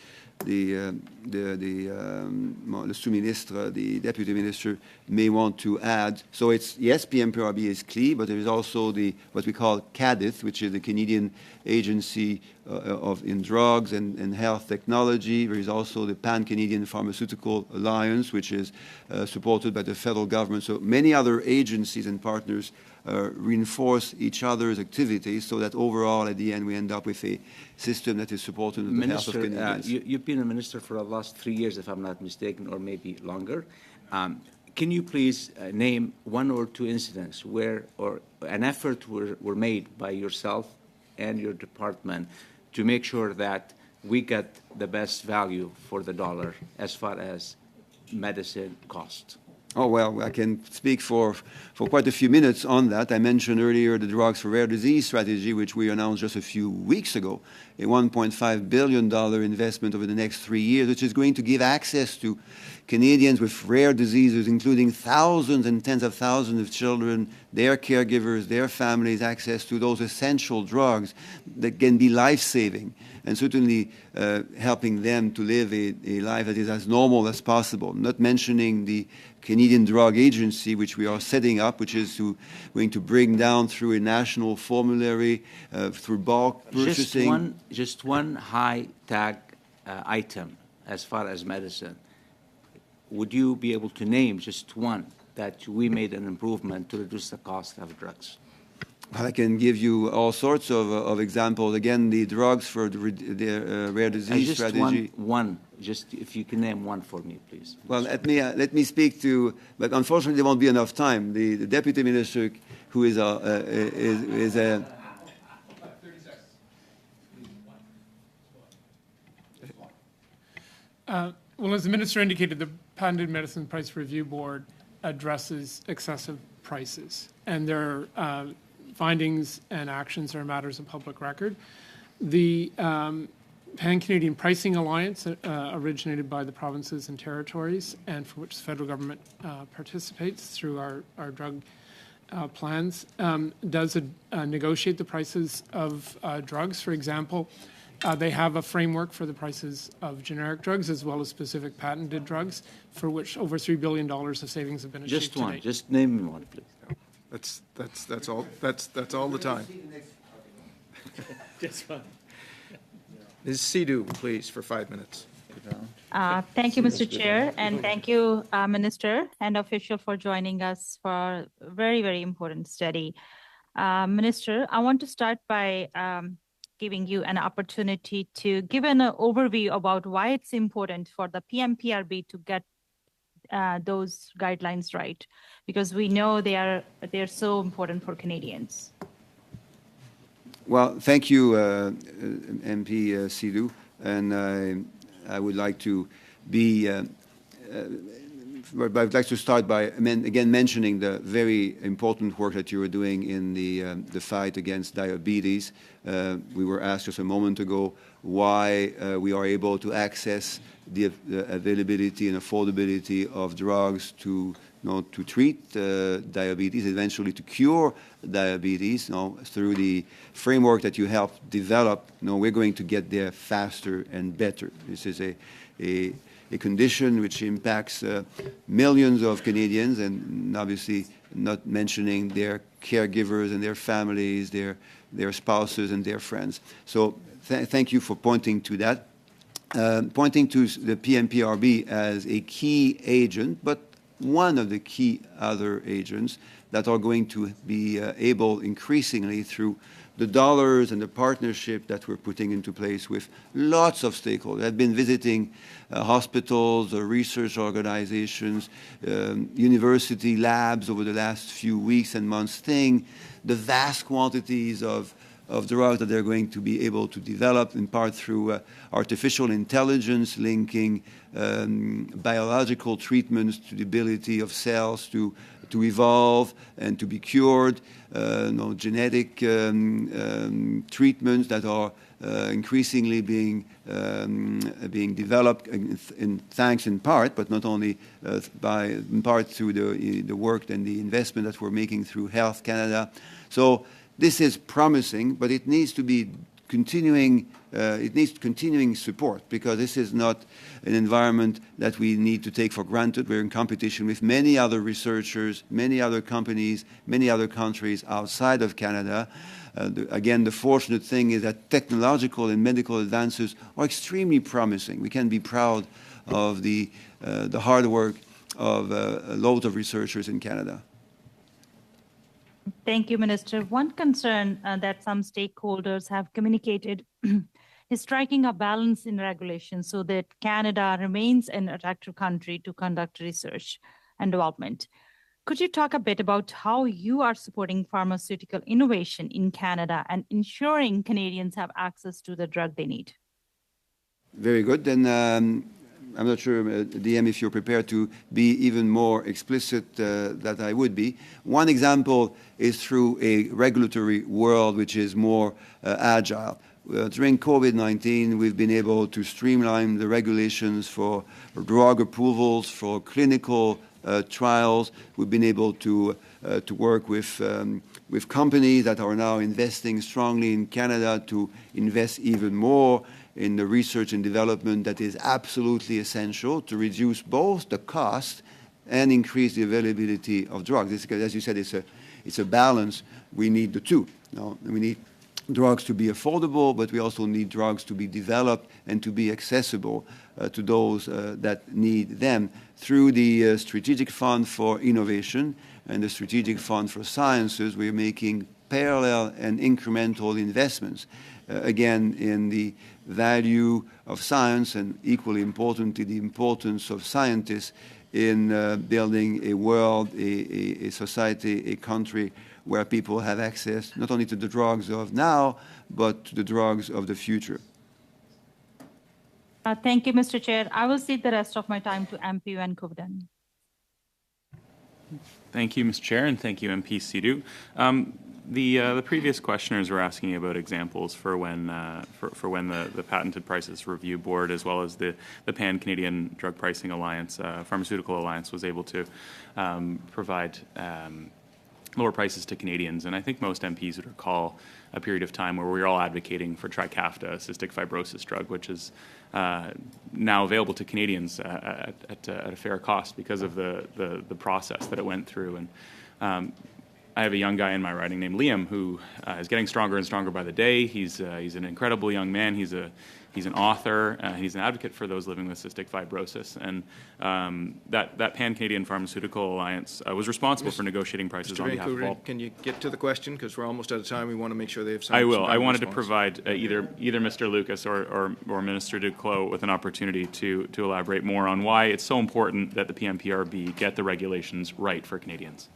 sous-ministre, the deputy minister, may want to add. So it's, yes, PMPRB is key, but there is also what we call CADTH, which is the Canadian Agency in Drugs and Health Technology. There is also the Pan-Canadian Pharmaceutical Alliance, which is supported by the federal government. So many other agencies and partners reinforce each other's activities so that overall, at the end, we end up with a system that is supported of the health of Canadians. You've been a minister for the last 3 years, if I'm not mistaken, or maybe longer. Can you please name 1 or 2 incidents where an effort were made by yourself and your department to make sure that we get the best value for the dollar as far as medicine cost? Oh, well, I can speak for quite a few minutes on that. I mentioned earlier the drugs for rare disease strategy, which we announced just a few weeks ago, a $1.5 billion investment over the next 3 years, which is going to give access to Canadians with rare diseases, including thousands and tens of thousands of children, their caregivers, their families, access to those essential drugs that can be life-saving and certainly helping them to live a life that is as normal as possible. Not mentioning the Canadian Drug Agency, which we are setting up, which is going to bring down through a national formulary, through bulk purchasing. Just one high tag item as far as medicine. Would you be able to name just one that we made an improvement to reduce the cost of drugs? I can give you all sorts of examples. Again, the drugs for the rare disease just strategy. One, just if you can name one for me, please. Well, let me speak to, but unfortunately there won't be enough time. The deputy minister, who is a Well, as the minister indicated, the Patented Medicine Price Review Board addresses excessive prices, and their findings and actions are matters of public record. The Pan-Canadian Pricing Alliance, originated by the provinces and territories, and for which the federal government participates through our drug plans, does negotiate the prices of drugs. For example, they have a framework for the prices of generic drugs as well as specific patented drugs, for which over $3 billion of savings have been achieved. Just one. Just name me one, please. That's all. That's all the time. Just one. Ms. Sidhu, please, for 5 minutes. Thank you, Mr. Chair, and thank you, Minister and official, for joining us for a very, very important study. Minister, I want to start by giving you an opportunity to give an overview about why it's important for the PMPRB to get those guidelines right, because we know they're so important for Canadians. Well, thank you, MP Sidhu, and I would like to be. I'd like to start by again mentioning the very important work that you are doing in the fight against diabetes. We were asked just a moment ago why we are able to access the availability and affordability of drugs to treat diabetes, eventually to cure diabetes. Through the framework that you helped develop, we're going to get there faster and better. This is a condition which impacts millions of Canadians, and obviously not mentioning their caregivers and their families, their spouses and their friends. So thank you for pointing to that. Pointing to the PMPRB as a key agent, but one of the key other agents that are going to be able increasingly through the dollars and the partnership that we're putting into place with lots of stakeholders. I've been visiting hospitals, research organizations, university labs over the last few weeks and months, seeing the vast quantities of drugs that they're going to be able to develop, in part through artificial intelligence, linking biological treatments to the ability of cells to evolve and to be cured, genetic treatments that are increasingly being developed, thanks in part, but not only in part through the work and the investment that we're making through Health Canada. So this is promising, but it needs to be continuing. It needs continuing support, because this is not an environment that we need to take for granted. We're in competition with many other researchers, many other companies, many other countries outside of Canada. Again, the fortunate thing is that technological and medical advances are extremely promising. We can be proud of the hard work of loads of researchers in Canada. Thank you, Minister. One concern that some stakeholders have communicated is striking a balance in regulation so that Canada remains an attractive country to conduct research and development. Could you talk a bit about how you are supporting pharmaceutical innovation in Canada and ensuring Canadians have access to the drug they need? Very good. Then I'm not sure, DM, if you're prepared to be even more explicit that I would be. One example is through a regulatory world which is more agile. During COVID-19, we've been able to streamline the regulations for drug approvals, for clinical trials. We've been able to work with companies that are now investing strongly in Canada to invest even more in the research and development that is absolutely essential to reduce both the cost and increase the availability of drugs. As you said, it's a balance. We need the two. We need drugs to be affordable, but we also need drugs to be developed and to be accessible to those that need them. Through the Strategic Fund for Innovation and the Strategic Fund for Sciences, we're making parallel and incremental investments, again, in the value of science and, equally importantly, the importance of scientists in building a world, a society, a country where people have access not only to the drugs of now, but to the drugs of the future. Thank you, Mr. Chair. I will cede the rest of my time to MP Van Koverden. Thank you, Mr. Chair, and thank you, MP Sidhu. The previous questioners were asking about examples for when the Patented Prices Review Board, as well as the Pan-Canadian Drug Pricing Alliance, Pharmaceutical Alliance, was able to provide lower prices to Canadians. And I think most MPs would recall a period of time where we were all advocating for Trikafta, a cystic fibrosis drug, which is now available to Canadians at a fair cost because of the process that it went through. And I have a young guy in my riding named Liam who is getting stronger and stronger by the day. He's an incredible young man. He's He's an author. He's an advocate for those living with cystic fibrosis. And that Pan-Canadian Pharmaceutical Alliance was responsible for negotiating prices on behalf of all. Can you get to the question? Because we're almost out of time. We want to make sure they have some. I will. some I wanted to response. provide either Mr. Lucas or Minister Duclos with an opportunity to elaborate more on why it's so important that the PMPRB get the regulations right for Canadians.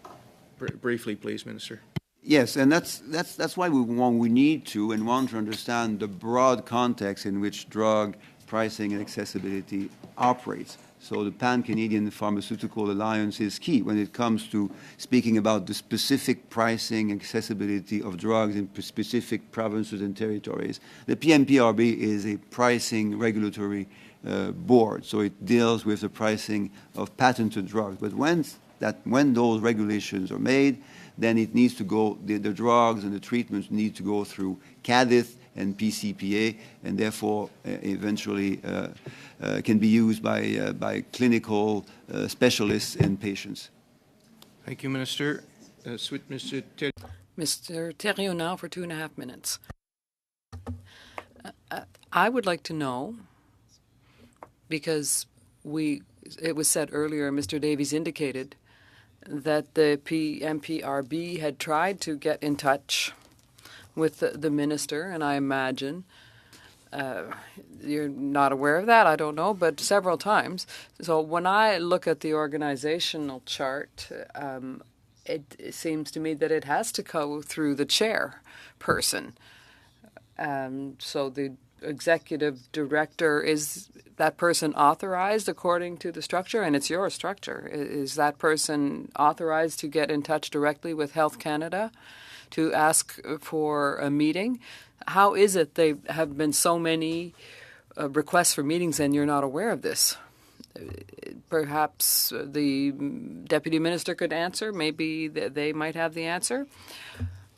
Briefly, please, Minister. Yes, and that's why we need to and want to understand the broad context in which drug pricing and accessibility operates. So the Pan-Canadian Pharmaceutical Alliance is key when it comes to speaking about the specific pricing and accessibility of drugs in specific provinces and territories. The PMPRB is a pricing regulatory board, so it deals with the pricing of patented drugs. But when those regulations are made, then it needs to go, the drugs and the treatments need to go through CADITH and PCPA, and therefore eventually can be used by clinical specialists and patients. Thank you, Minister. Mr. Thériault. Mr. Thériault now for 2.5 minutes. I would like to know, because it was said earlier, Mr. Davies indicated that the PMPRB had tried to get in touch with the minister, and I imagine you're not aware of that, I don't know, but several times. So when I look at the organizational chart, it seems to me that it has to go through the chairperson. So the executive director, is that person authorized according to the structure? And it's your structure. Is that person authorized to get in touch directly with Health Canada to ask for a meeting? How is it there have been so many requests for meetings and you're not aware of this? Perhaps the deputy minister could answer. Maybe they might have the answer.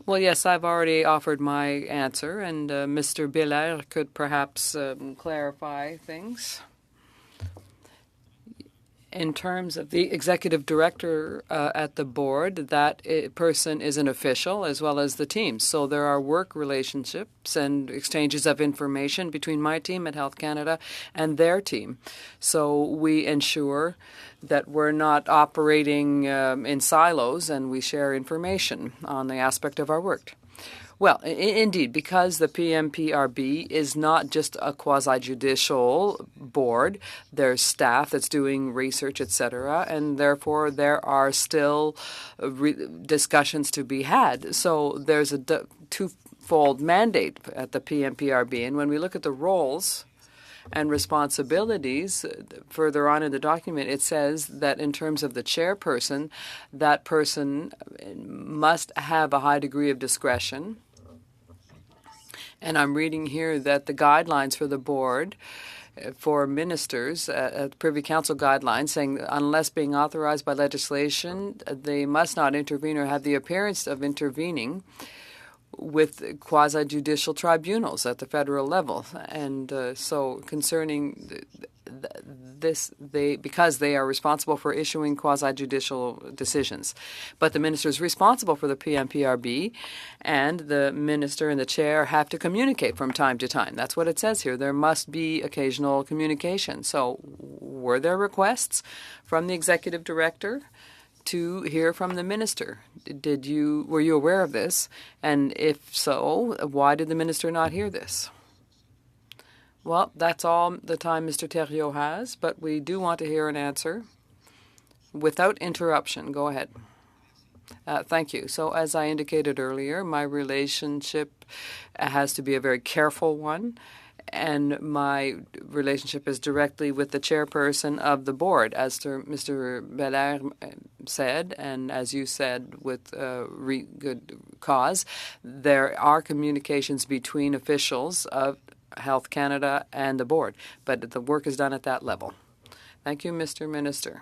Well, yes, I've already offered my answer, and Mr. Belair could perhaps clarify things. In terms of the executive director at the board, that person is an official as well as the team. So there are work relationships and exchanges of information between my team at Health Canada and their team. So we ensure that we're not operating in silos, and we share information on the aspect of our work. Well, indeed, because the PMPRB is not just a quasi-judicial board, there's staff that's doing research, etc., and therefore there are still discussions to be had. So there's a twofold mandate at the PMPRB, and when we look at the roles and responsibilities, further on in the document, it says that in terms of the chairperson, that person must have a high degree of discretion. And I'm reading here that the guidelines for the board for ministers, Privy Council guidelines, saying unless being authorized by legislation, they must not intervene or have the appearance of intervening with quasi-judicial tribunals at the federal level. And so concerning this, because they are responsible for issuing quasi-judicial decisions. But the minister is responsible for the PMPRB, and the minister and the chair have to communicate from time to time. That's what it says here. There must be occasional communication. So were there requests from the executive director to hear from the minister? Were you aware of this? And if so, why did the minister not hear this? Well, that's all the time Mr. Thériault has, but we do want to hear an answer without interruption. Go ahead. Thank you. So as I indicated earlier, my relationship has to be a very careful one, and my relationship is directly with the chairperson of the board, as Mr. Belair said, and as you said, with good cause. There are communications between officials of Health Canada and the board, but the work is done at that level. Thank you, Mr. Minister.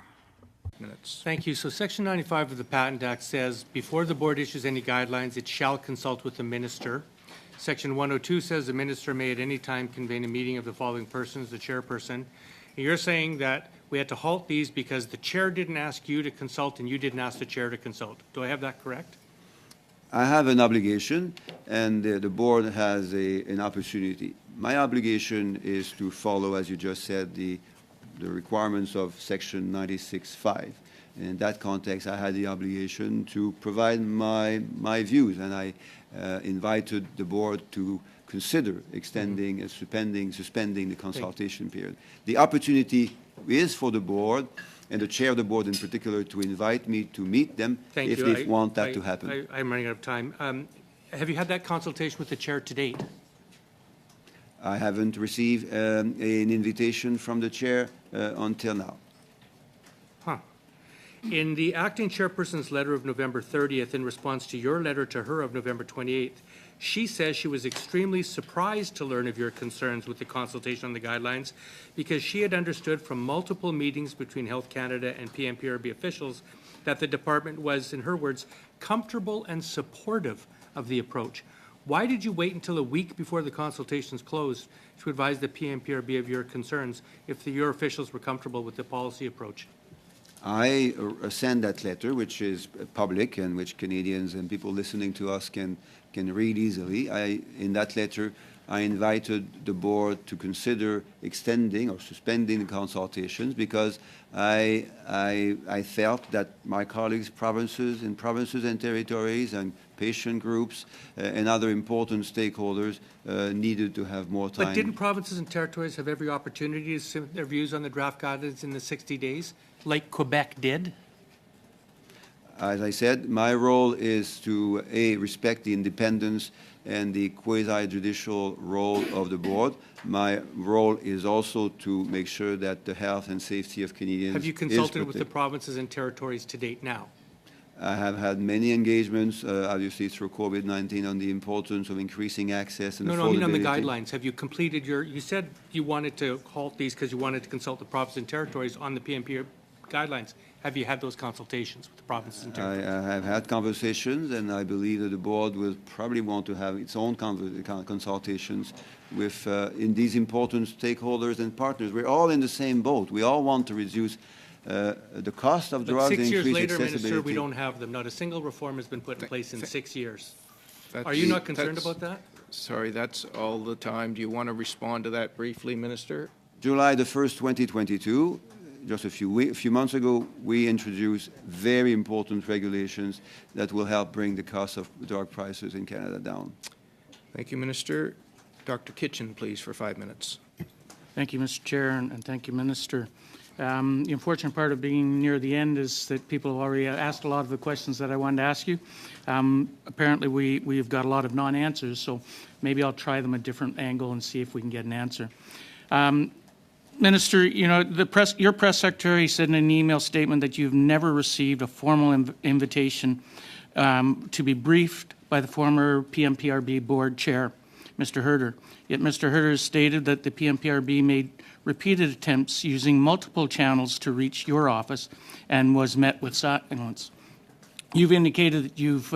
Thank you. So Section 95 of the Patent Act says, before the board issues any guidelines, it shall consult with the minister. Section 102 says the minister may at any time convene a meeting of the following persons, the chairperson. And you're saying that we had to halt these because the chair didn't ask you to consult and you didn't ask the chair to consult. Do I have that correct? I have an obligation, and the board has an opportunity. My obligation is to follow, as you just said, the requirements of Section 96.5. In that context, I had the obligation to provide my views, and I invited the board to consider extending and suspending the consultation period. The opportunity is for the board, and the chair of the board in particular, to invite me to meet them if they want that to happen. I'm running out of time. Have you had that consultation with the chair to date? I haven't received an invitation from the chair until now. Huh. In the acting chairperson's letter of November 30th, in response to your letter to her of November 28th, she says she was extremely surprised to learn of your concerns with the consultation on the guidelines because she had understood from multiple meetings between Health Canada and PMPRB officials that the department was, in her words, comfortable and supportive of the approach. Why did you wait until a week before the consultations closed to advise the PMPRB of your concerns if your officials were comfortable with the policy approach? I send that letter, which is public and which Canadians and people listening to us can read easily. In that letter, I invited the board to consider extending or suspending the consultations because I felt that my colleagues, provinces and territories and patient groups and other important stakeholders needed to have more time. But didn't provinces and territories have every opportunity to submit their views on the draft guidelines in the 60 days, like Quebec did? As I said, my role is to, A, respect the independence and the quasi-judicial role of the board. My role is also to make sure that the health and safety of Canadians Have you consulted with the provinces and territories to date now? I have had many engagements, obviously through COVID-19, on the importance of increasing access and affordability. No, I mean on the guidelines. Have you completed you said you wanted to halt these because you wanted to consult the provinces and territories on the PMP guidelines. Have you had those consultations with the provinces and territories? I have had conversations, and I believe that the board will probably want to have its own consultations with in these important stakeholders and partners. We're all in the same boat. We all want to reduce the cost of drugs and 6 years increase later, accessibility. Minister, we don't have them. Not a single reform has been put in place in 6 years. That's- Are you not concerned that's- about that? Sorry, that's all the time. Do you want to respond to that briefly, Minister? July the 1st, 2022, just a few months ago, we introduced very important regulations that will help bring the cost of drug prices in Canada down. Thank you, Minister. Dr. Kitchen, please, for 5 minutes. Thank you, Mr. Chair, and thank you, Minister. The unfortunate part of being near the end is that people have already asked a lot of the questions that I wanted to ask you. Apparently, we've got a lot of non-answers, so maybe I'll try them a different angle and see if we can get an answer. Minister, you know, your press secretary said in an email statement that you've never received a formal invitation to be briefed by the former PMPRB board chair, Mr. Herder. Yet Mr. Herder has stated that the PMPRB made repeated attempts using multiple channels to reach your office and was met with silence. You've indicated that you've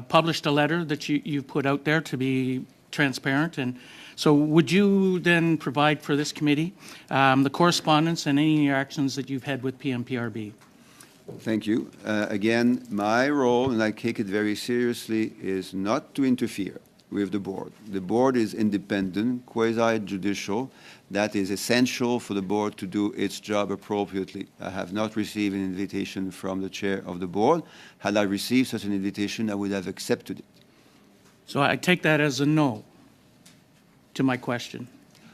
published a letter that you've put out there to be transparent, and so would you then provide for this committee the correspondence and any interactions that you've had with PMPRB? Thank you. Again, my role, and I take it very seriously, is not to interfere with the board. The board is independent, quasi-judicial. That is essential for the board to do its job appropriately. I have not received an invitation from the chair of the board. Had I received such an invitation, I would have accepted it. So I take that as a no to my question.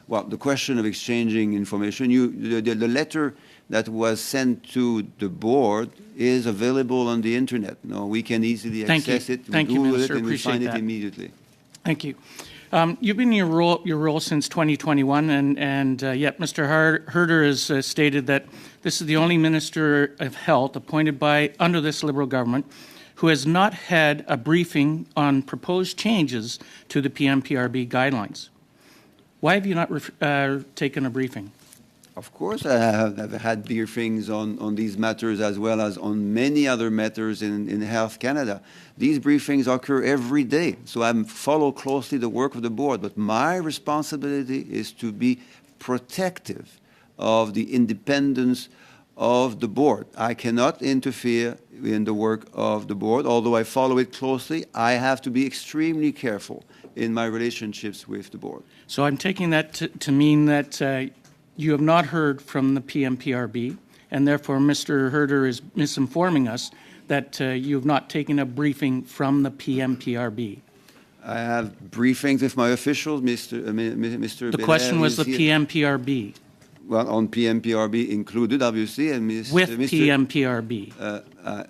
Well, the question of exchanging information, the letter that was sent to the board is available on the internet. No, we can easily access it. Thank you, Google Minister. it, and we Appreciate find that. it immediately. Thank you. You've been in your role since 2021, and yet Mr. Herder has stated that this is the only Minister of Health appointed under this Liberal government who has not had a briefing on proposed changes to the PMPRB guidelines. Why have you not taken a briefing? Of course, I have had briefings on these matters as well as on many other matters in Health Canada. These briefings occur every day, so I follow closely the work of the board. But my responsibility is to be protective of the independence of the board. I cannot interfere in the work of the board. Although I follow it closely, I have to be extremely careful in my relationships with the board. So I'm taking that to mean that you have not heard from the PMPRB, and therefore Mr. Herder is misinforming us that you have not taken a briefing from the PMPRB. I have briefings with my officials, Mr. The question was the here. PMPRB. Well, on PMPRB included, obviously, and With PMPRB.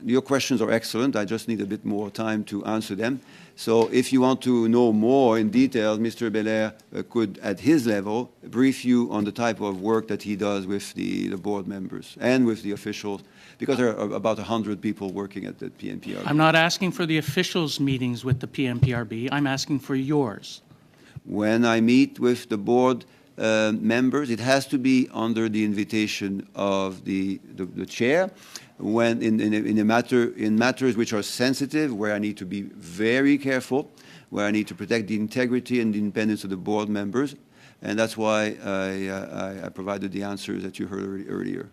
Your questions are excellent. I just need a bit more time to answer them. So if you want to know more in detail, Mr. Belair could, at his level, brief you on the type of work that he does with the board members and with the officials, because there are about 100 people working at the PMPRB. I'm not asking for the officials' meetings with the PMPRB. I'm asking for yours. When I meet with the board members, it has to be under the invitation of the chair. When in matters which are sensitive, where I need to be very careful, where I need to protect the integrity and the independence of the board members, and that's why I provided the answers that you heard earlier.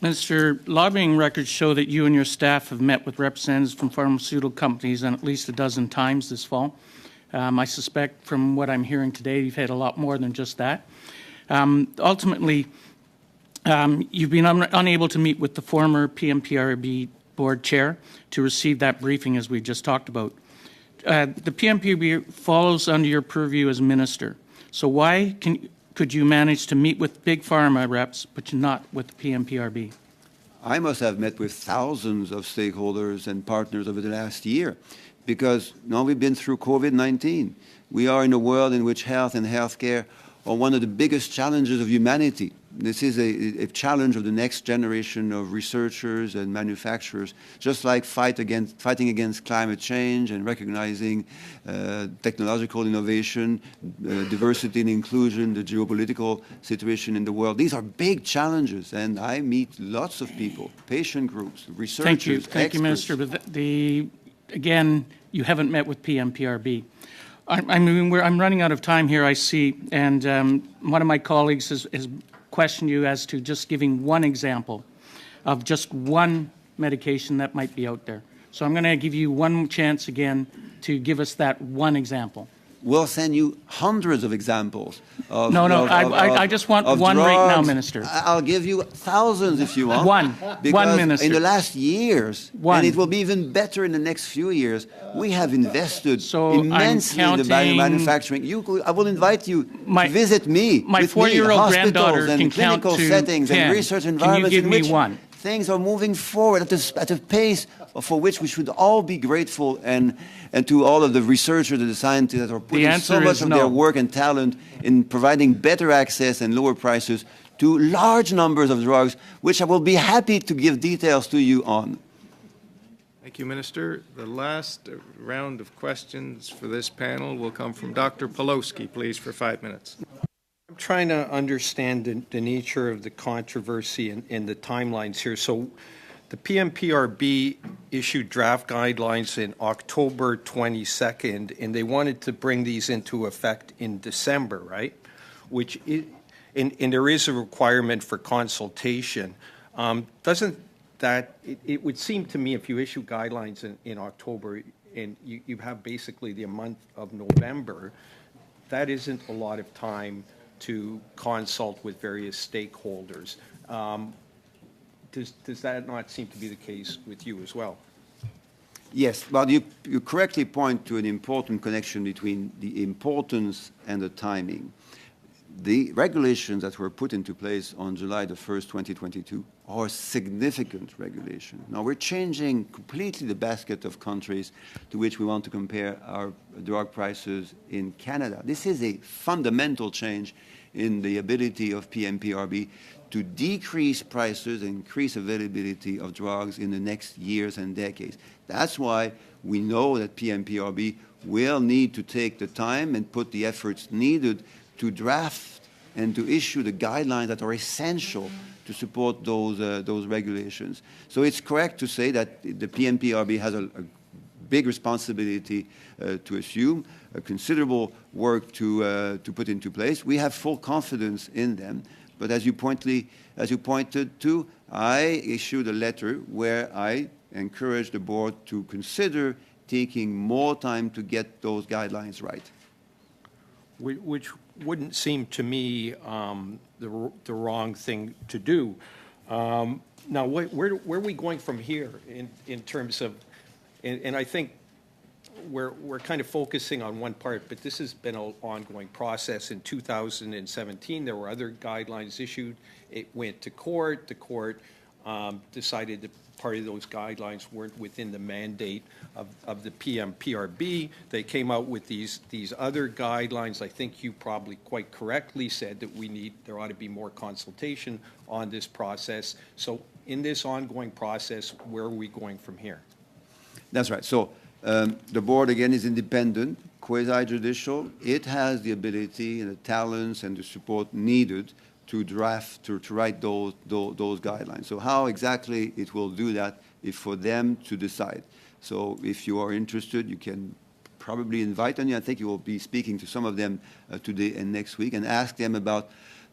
Minister, lobbying records show that you and your staff have met with representatives from pharmaceutical companies on at least a dozen times this fall. I suspect from what I'm hearing today, you've had a lot more than just that. Ultimately, you've been unable to meet with the former PMPRB board chair to receive that briefing, as we just talked about. The PMPRB follows under your purview as minister. So why could you manage to meet with big pharma reps, but not with the PMPRB? I must have met with thousands of stakeholders and partners over the last year, because now we've been through COVID-19. We are in a world in which health and healthcare are one of the biggest challenges of humanity. This is a challenge of the next generation of researchers and manufacturers, just like fighting against climate change and recognizing technological innovation, diversity and inclusion, the geopolitical situation in the world. These are big challenges, and I meet lots of people, patient groups, researchers, Thank you, Minister. But again, you haven't met with PMPRB. I'm running out of time here, I see, and one of my colleagues has questioned you as to just giving one example of just one medication that might be out there. So I'm going to give you one chance again to give us that one example. We'll send you hundreds of examples. I just want one drugs. Right now, Minister. I'll give you thousands if you want. One, Minister. In the last years, and it will be even better in the next few years, we have invested immensely in the biomanufacturing. I will invite you to visit me. My 4-year-old granddaughter and can clinical count to settings 10. and research environments Can you give in which me one? Things are moving forward at a pace for which we should all be grateful, and to all of the researchers and the scientists that are putting so much of their work and talent in providing better access and lower prices to large numbers of drugs, which I will be happy to give details to you on. Thank you, Minister. The last round of questions for this panel will come from Dr. Pawlowski, please, for 5 minutes. I'm trying to understand the nature of the controversy and the timelines here. So the PMPRB issued draft guidelines in October 22nd, and they wanted to bring these into effect in December, right? And there is a requirement for consultation. Doesn't that, it would seem to me, if you issue guidelines in October and you have basically the month of November, that isn't a lot of time to consult with various stakeholders. Does that not seem to be the case with you as well? Yes, but you correctly point to an important connection between the importance and the timing. The regulations that were put into place on July the 1st, 2022 are significant regulations. Now we're changing completely the basket of countries to which we want to compare our drug prices in Canada. This is a fundamental change in the ability of PMPRB to decrease prices and increase availability of drugs in the next years and decades. That's why we know that PMPRB will need to take the time and put the efforts needed to draft and to issue the guidelines that are essential to support those regulations. So it's correct to say that the PMPRB has a big responsibility to assume, a considerable work to put into place. We have full confidence in them, But as you pointed to, I issued a letter where I encouraged the board to consider taking more time to get those guidelines right. Which wouldn't seem to me the wrong thing to do. Now, where are we going from here in terms of, and I think we're kind of focusing on one part, but this has been an ongoing process. In 2017, there were other guidelines issued. It went to court. The court decided that part of those guidelines weren't within the mandate of the PMPRB. They came out with these other guidelines. I think you probably quite correctly said that there ought to be more consultation on this process. So in this ongoing process, where are we going from here? That's right. So the board, again, is independent, quasi-judicial. It has the ability and the talents and the support needed to draft, to write those guidelines. So how exactly it will do that is for them to decide. So if you are interested, you can probably invite them. I think you will be speaking to some of them today and next week and ask them about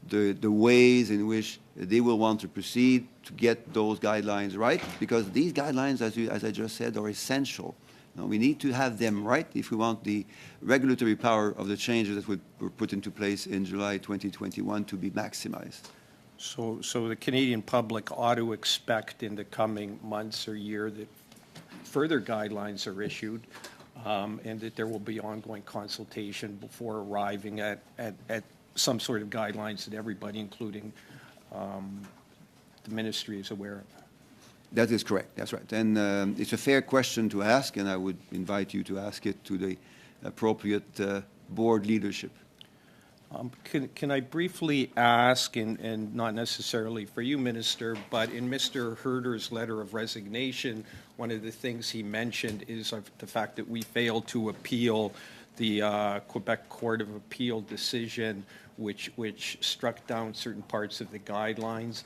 the ways in which they will want to proceed to get those guidelines right, because these guidelines, as I just said, are essential. Now, we need to have them right if we want the regulatory power of the changes that were put into place in July 2021 to be maximized. So the Canadian public ought to expect in the coming months or year that further guidelines are issued, and that there will be ongoing consultation before arriving at some sort of guidelines that everybody, including the ministry, is aware of. That is correct. That's right. And it's a fair question to ask, and I would invite you to ask it to the appropriate board leadership. Can I briefly ask, and not necessarily for you, Minister, but in Mr. Herder's letter of resignation, one of the things he mentioned is the fact that we failed to appeal the Quebec Court of Appeal decision, which struck down certain parts of the guidelines.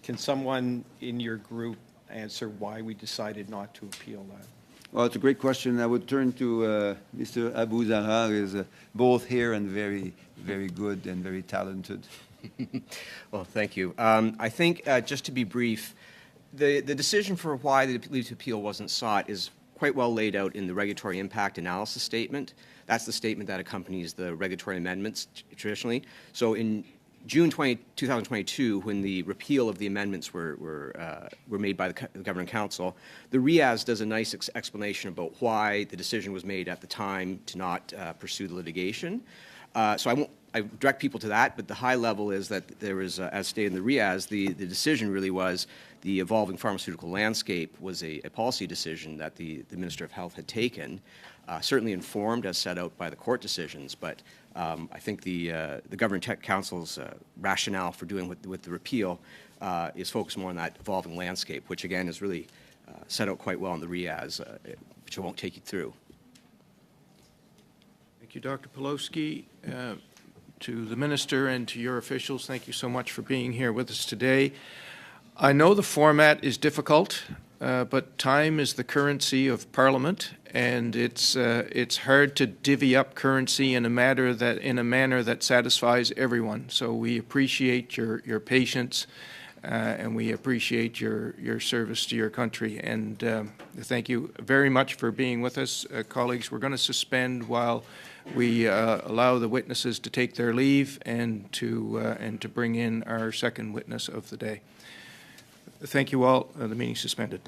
Can someone in your group answer why we decided not to appeal that? Well, it's a great question. I would turn to Mr. Abu Zahar, who is both here and very, very good and very talented. Well, thank you. I think, just to be brief, the decision for why the leave to appeal wasn't sought is quite well laid out in the regulatory impact analysis statement. That's the statement that accompanies the regulatory amendments traditionally. So in June 2022, when the repeal of the amendments were made by the Governing Council, the RIAS does a nice explanation about why the decision was made at the time to not pursue the litigation. So I direct people to that, but the high level is that there was, as stated in the RIAS, the decision really was the evolving pharmaceutical landscape was a policy decision that the Minister of Health had taken, certainly informed as set out by the court decisions, but I think the Governing Council's rationale for doing with the repeal is focused more on that evolving landscape, which again is really set out quite well in the RIAS, which I won't take you through. Thank you, Dr. Pawlowski. To the Minister and to your officials, thank you so much for being here with us today. I know the format is difficult, but time is the currency of Parliament, and it's hard to divvy up currency in a manner that satisfies everyone. So we appreciate your patience, and we appreciate your service to your country. And thank you very much for being with us, colleagues. We're going to suspend while we allow the witnesses to take their leave and to bring in our second witness of the day. Thank you all. The meeting is suspended.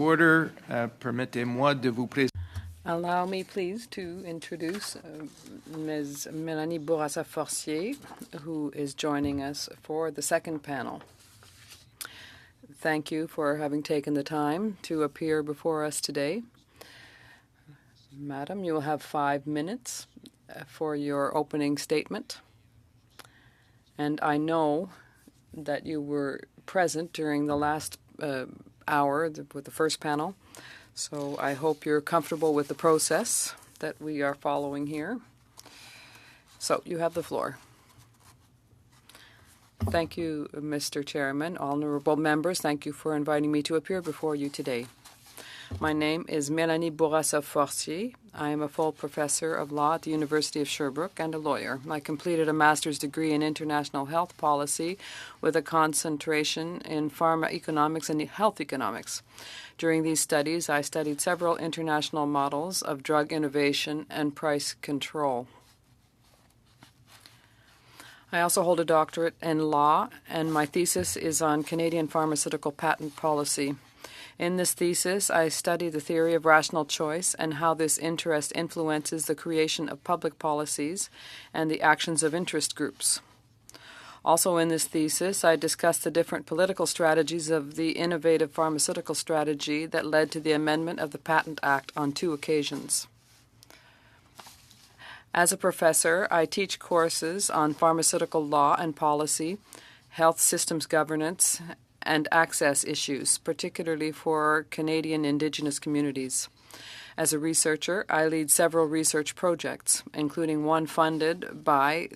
order. Permettez-moi de vous présenter. Allow me, please, to introduce Ms. Mélanie Bourassa-Forcier, who is joining us for the second panel. Thank you for having taken the time to appear before us today. Madam, you will have 5 minutes for your opening statement. And I know that you were present during the last hour with the first panel, so I hope you're comfortable with the process that we are following here. So you have the floor. Thank you, Mr. Chairman. Honorable members, thank you for inviting me to appear before you today. My name is Mélanie Bourassa-Forcier. I am a full professor of law at the University of Sherbrooke and a lawyer. I completed a master's degree in international health policy with a concentration in pharmacoeconomics and health economics. During these studies, I studied several international models of drug innovation and price control. I also hold a doctorate in law, and my thesis is on Canadian pharmaceutical patent policy. In this thesis, I study the theory of rational choice and how this interest influences the creation of public policies and the actions of interest groups. Also in this thesis, I discuss the different political strategies of the innovative pharmaceutical strategy that led to the amendment of the Patent Act on 2 occasions. As a professor, I teach courses on pharmaceutical law and policy, health systems governance, and access issues, particularly for Canadian Indigenous communities. As a researcher, I lead several research projects, including one funded by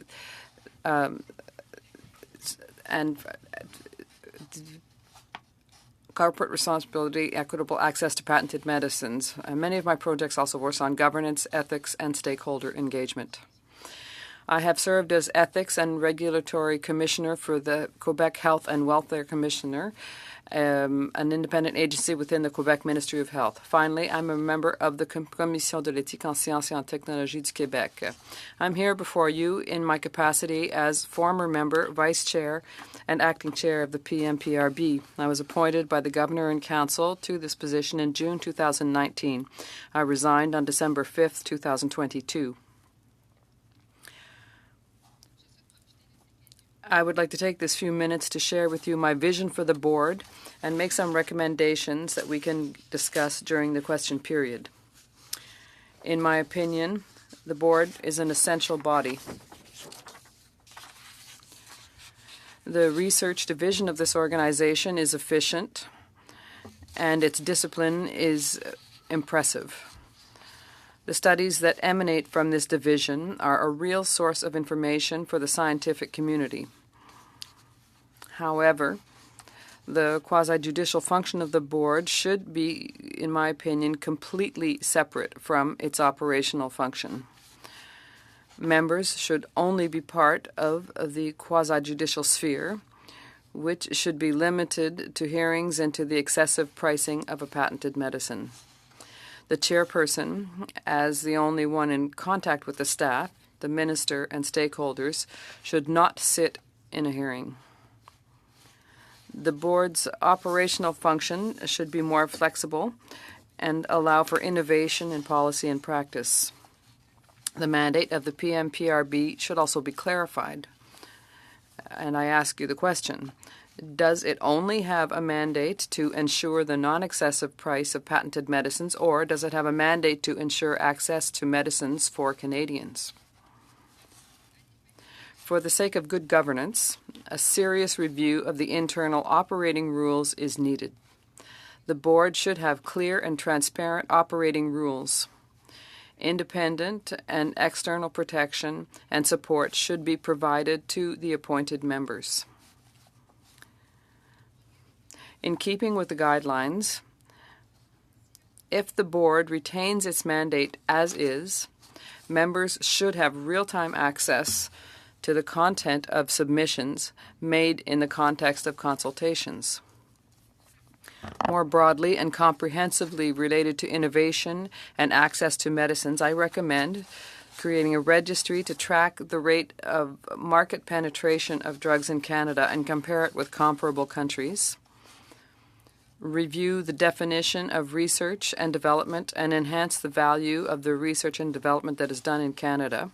corporate responsibility, equitable access to patented medicines. Many of my projects also work on governance, ethics, and stakeholder engagement. I have served as Ethics and Regulatory Commissioner for the Quebec Health and Welfare Commissioner, an independent agency within the Quebec Ministry of Health. Finally, I'm a member of the Commission de l'éthique en sciences et en technologie du Québec. I'm here before you in my capacity as former member, vice chair, and acting chair of the PMPRB. I was appointed by the Governor and Council to this position in June 2019. I resigned on December 5th, 2022. I would like to take this few minutes to share with you my vision for the board and make some recommendations that we can discuss during the question period. In my opinion, the board is an essential body. The research division of this organization is efficient, and its discipline is impressive. The studies that emanate from this division are a real source of information for the scientific community. However, the quasi-judicial function of the board should be, in my opinion, completely separate from its operational function. Members should only be part of the quasi-judicial sphere, which should be limited to hearings and to the excessive pricing of a patented medicine. The chairperson, as the only one in contact with the staff, the minister, and stakeholders, should not sit in a hearing. The board's operational function should be more flexible and allow for innovation in policy and practice. The mandate of the PMPRB should also be clarified. And I ask you the question, does it only have a mandate to ensure the non-excessive price of patented medicines, or does it have a mandate to ensure access to medicines for Canadians? For the sake of good governance, a serious review of the internal operating rules is needed. The board should have clear and transparent operating rules. Independent and external protection and support should be provided to the appointed members. In keeping with the guidelines, if the board retains its mandate as is, members should have real-time access to the content of submissions made in the context of consultations. More broadly and comprehensively related to innovation and access to medicines, I recommend creating a registry to track the rate of market penetration of drugs in Canada and compare it with comparable countries. review the definition of research and development and enhance the value of the research and development that is done in Canada,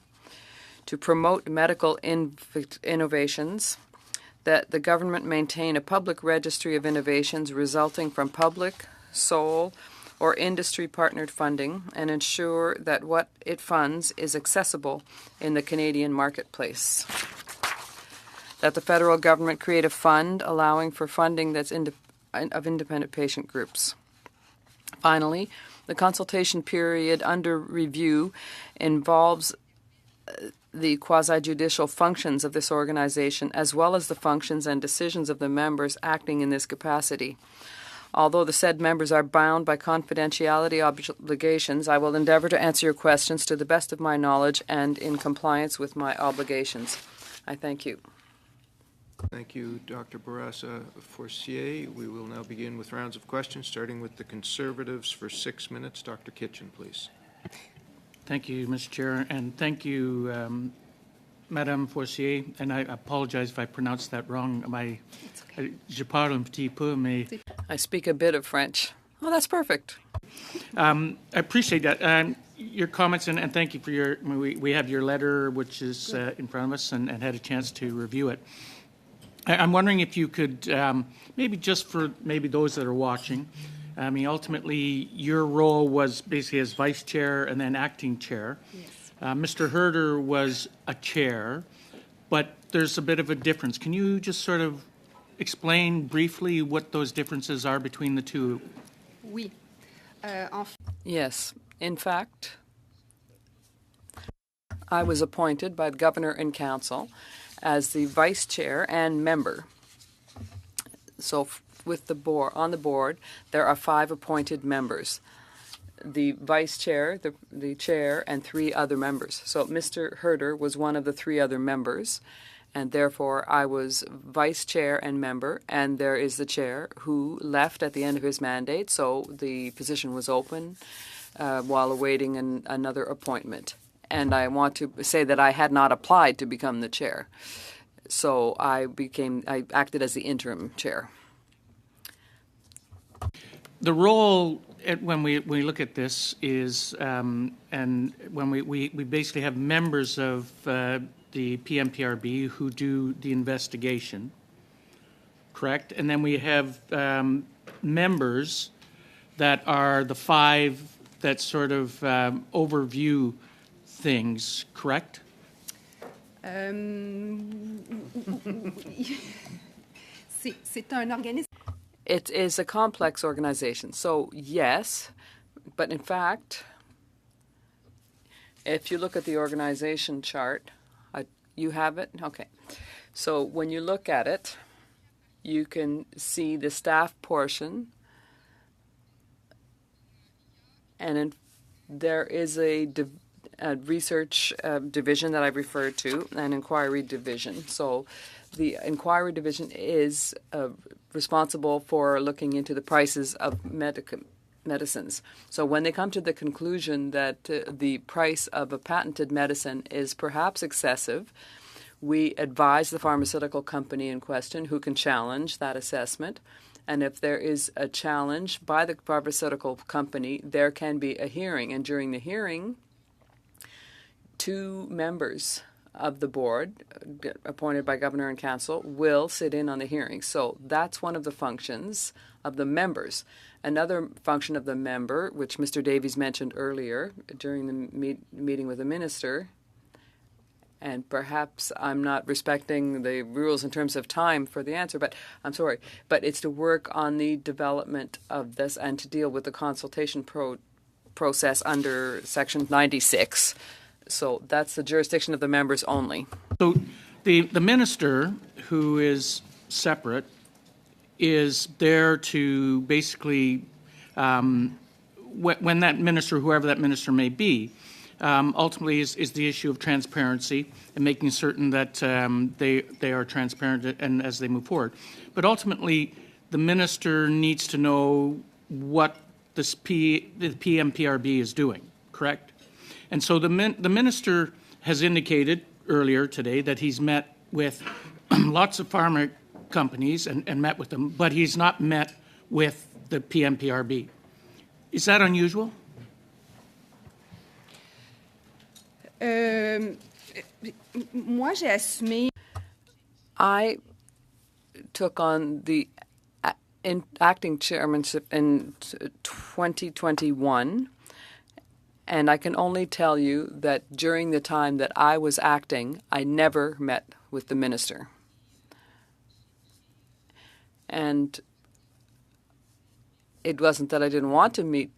to promote medical innovations, that the government maintain a public registry of innovations resulting from public, sole, or industry-partnered funding, and ensure that what it funds is accessible in the Canadian marketplace. That the federal government create a fund allowing for funding that's of independent patient groups. Finally, the consultation period under review involves the quasi-judicial functions of this organization, as well as the functions and decisions of the members acting in this capacity. Although the said members are bound by confidentiality obligations, I will endeavor to answer your questions to the best of my knowledge and in compliance with my obligations. I thank you. Thank you, Dr. Bourassa-Forcier. We will now begin with rounds of questions, starting with the Conservatives for 6 minutes. Dr. Kitchen, please. Thank you, Mr. Chair, and thank you, Madame Forcier. And I apologize if I pronounced that wrong. Je parle un petit peu, mais I speak a bit of French. Oh, that's perfect. I appreciate that. Your comments, and thank you for your, we have your letter, which is in front of us, and had a chance to review it. I'm wondering if you could, maybe just for maybe those that are watching, I mean, ultimately, your role was basically as vice chair and then acting chair. Yes. Mr. Herder was a chair, but there's a bit of a difference. Can you just sort of explain briefly what those differences are between the two? Oui. Yes. In fact, I was appointed by the Governor and Council as the vice chair and member. So with the board, on the board, there are 5 appointed members. The vice chair, the chair, and 3 other members. So Mr. Herder was one of the 3 other members, and therefore I was vice chair and member, and there is the chair who left at the end of his mandate, so the position was open while awaiting another appointment. And I want to say that I had not applied to become the chair. So I acted as the interim chair. The role, when we look at this, is, and when we basically have members of the PMPRB who do the investigation, correct? And then we have members that are the 5 that sort of overview things, correct? C'est un organisme. It is a complex organization. So yes, but in fact, if you look at the organization chart, you have it? Okay. So when you look at it, you can see the staff portion, and there is a research division that I referred to, an inquiry division. So the inquiry division is responsible for looking into the prices of medicines. So when they come to the conclusion that the price of a patented medicine is perhaps excessive, we advise the pharmaceutical company in question, who can challenge that assessment. And if there is a challenge by the pharmaceutical company, there can be a hearing. And during the hearing, 2 members of the board, appointed by Governor and Council, will sit in on the hearing. So that's one of the functions of the members. Another function of the member, which Mr. Davies mentioned earlier during the meeting with the minister, and perhaps I'm not respecting the rules in terms of time for the answer, but I'm sorry, but it's to work on the development of this and to deal with the consultation process under Section 96. So that's the jurisdiction of the members only. So the minister, who is separate, is there to basically, when that minister, whoever that minister may be, ultimately is the issue of transparency and making certain that they are transparent and as they move forward. But ultimately, the minister needs to know what the PMPRB is doing, correct? And so the minister has indicated earlier today that he's met with lots of pharma companies and met with them, but he's not met with the PMPRB. Is that unusual? Moi, j'ai assumé. I took on the acting chairmanship in 2021, and I can only tell you that during the time that I was acting, I never met with the minister. And it wasn't that I didn't want to meet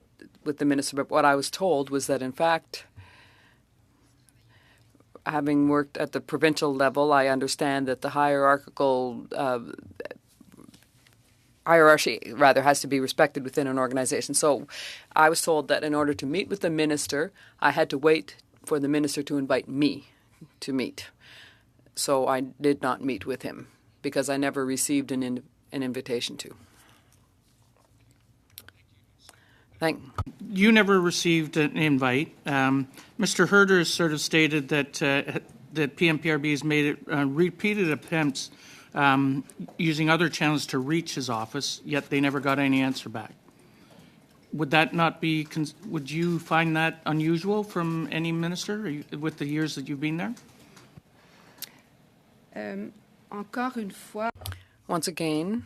with the minister, but what I was told was that, in fact, having worked at the provincial level, I understand that the hierarchy has to be respected within an organization. So I was told that in order to meet with the minister, I had to wait for the minister to invite me to meet. So I did not meet with him because I never received an invitation to. You never received an invite. Mr. Herder has sort of stated that that PMPRB has made repeated attempts using other channels to reach his office, yet they never got any answer back. Would that not be? Would you find that unusual from any minister with the years that you've been there? Encore une fois. Once again,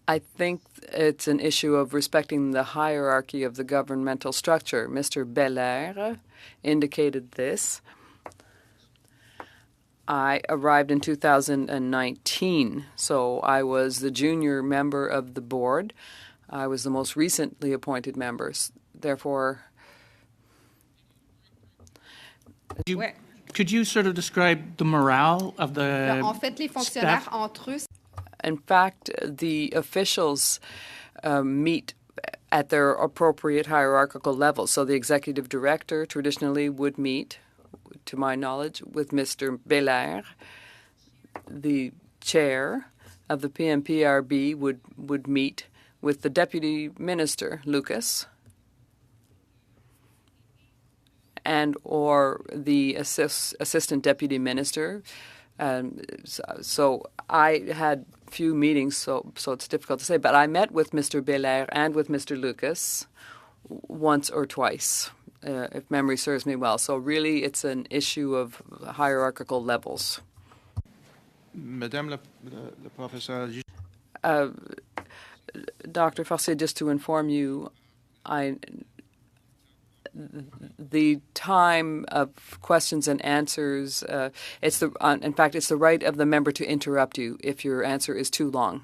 I think it's an issue of respecting the hierarchy of the governmental structure. Mr. Belair indicated this. I arrived in 2019, so I was the junior member of the board. I was the most recently appointed member. Therefore, could you sort of describe the morale of the En fait, les fonctionnaires staff? entre eux. In fact, the officials meet at their appropriate hierarchical levels. So the executive director traditionally would meet, to my knowledge, with Mr. Belair. The chair of the PMPRB would meet with the deputy minister, Lucas, and or the assistant deputy minister. So I had few meetings, so it's difficult to say. But I met with Mr. Belair and with Mr. Lucas once or twice, if memory serves me well. So really, it's an issue of hierarchical levels. Madame la professeure. Dr. Forcier, just to inform you, the time of questions and answers, in fact, it's the right of the member to interrupt you if your answer is too long.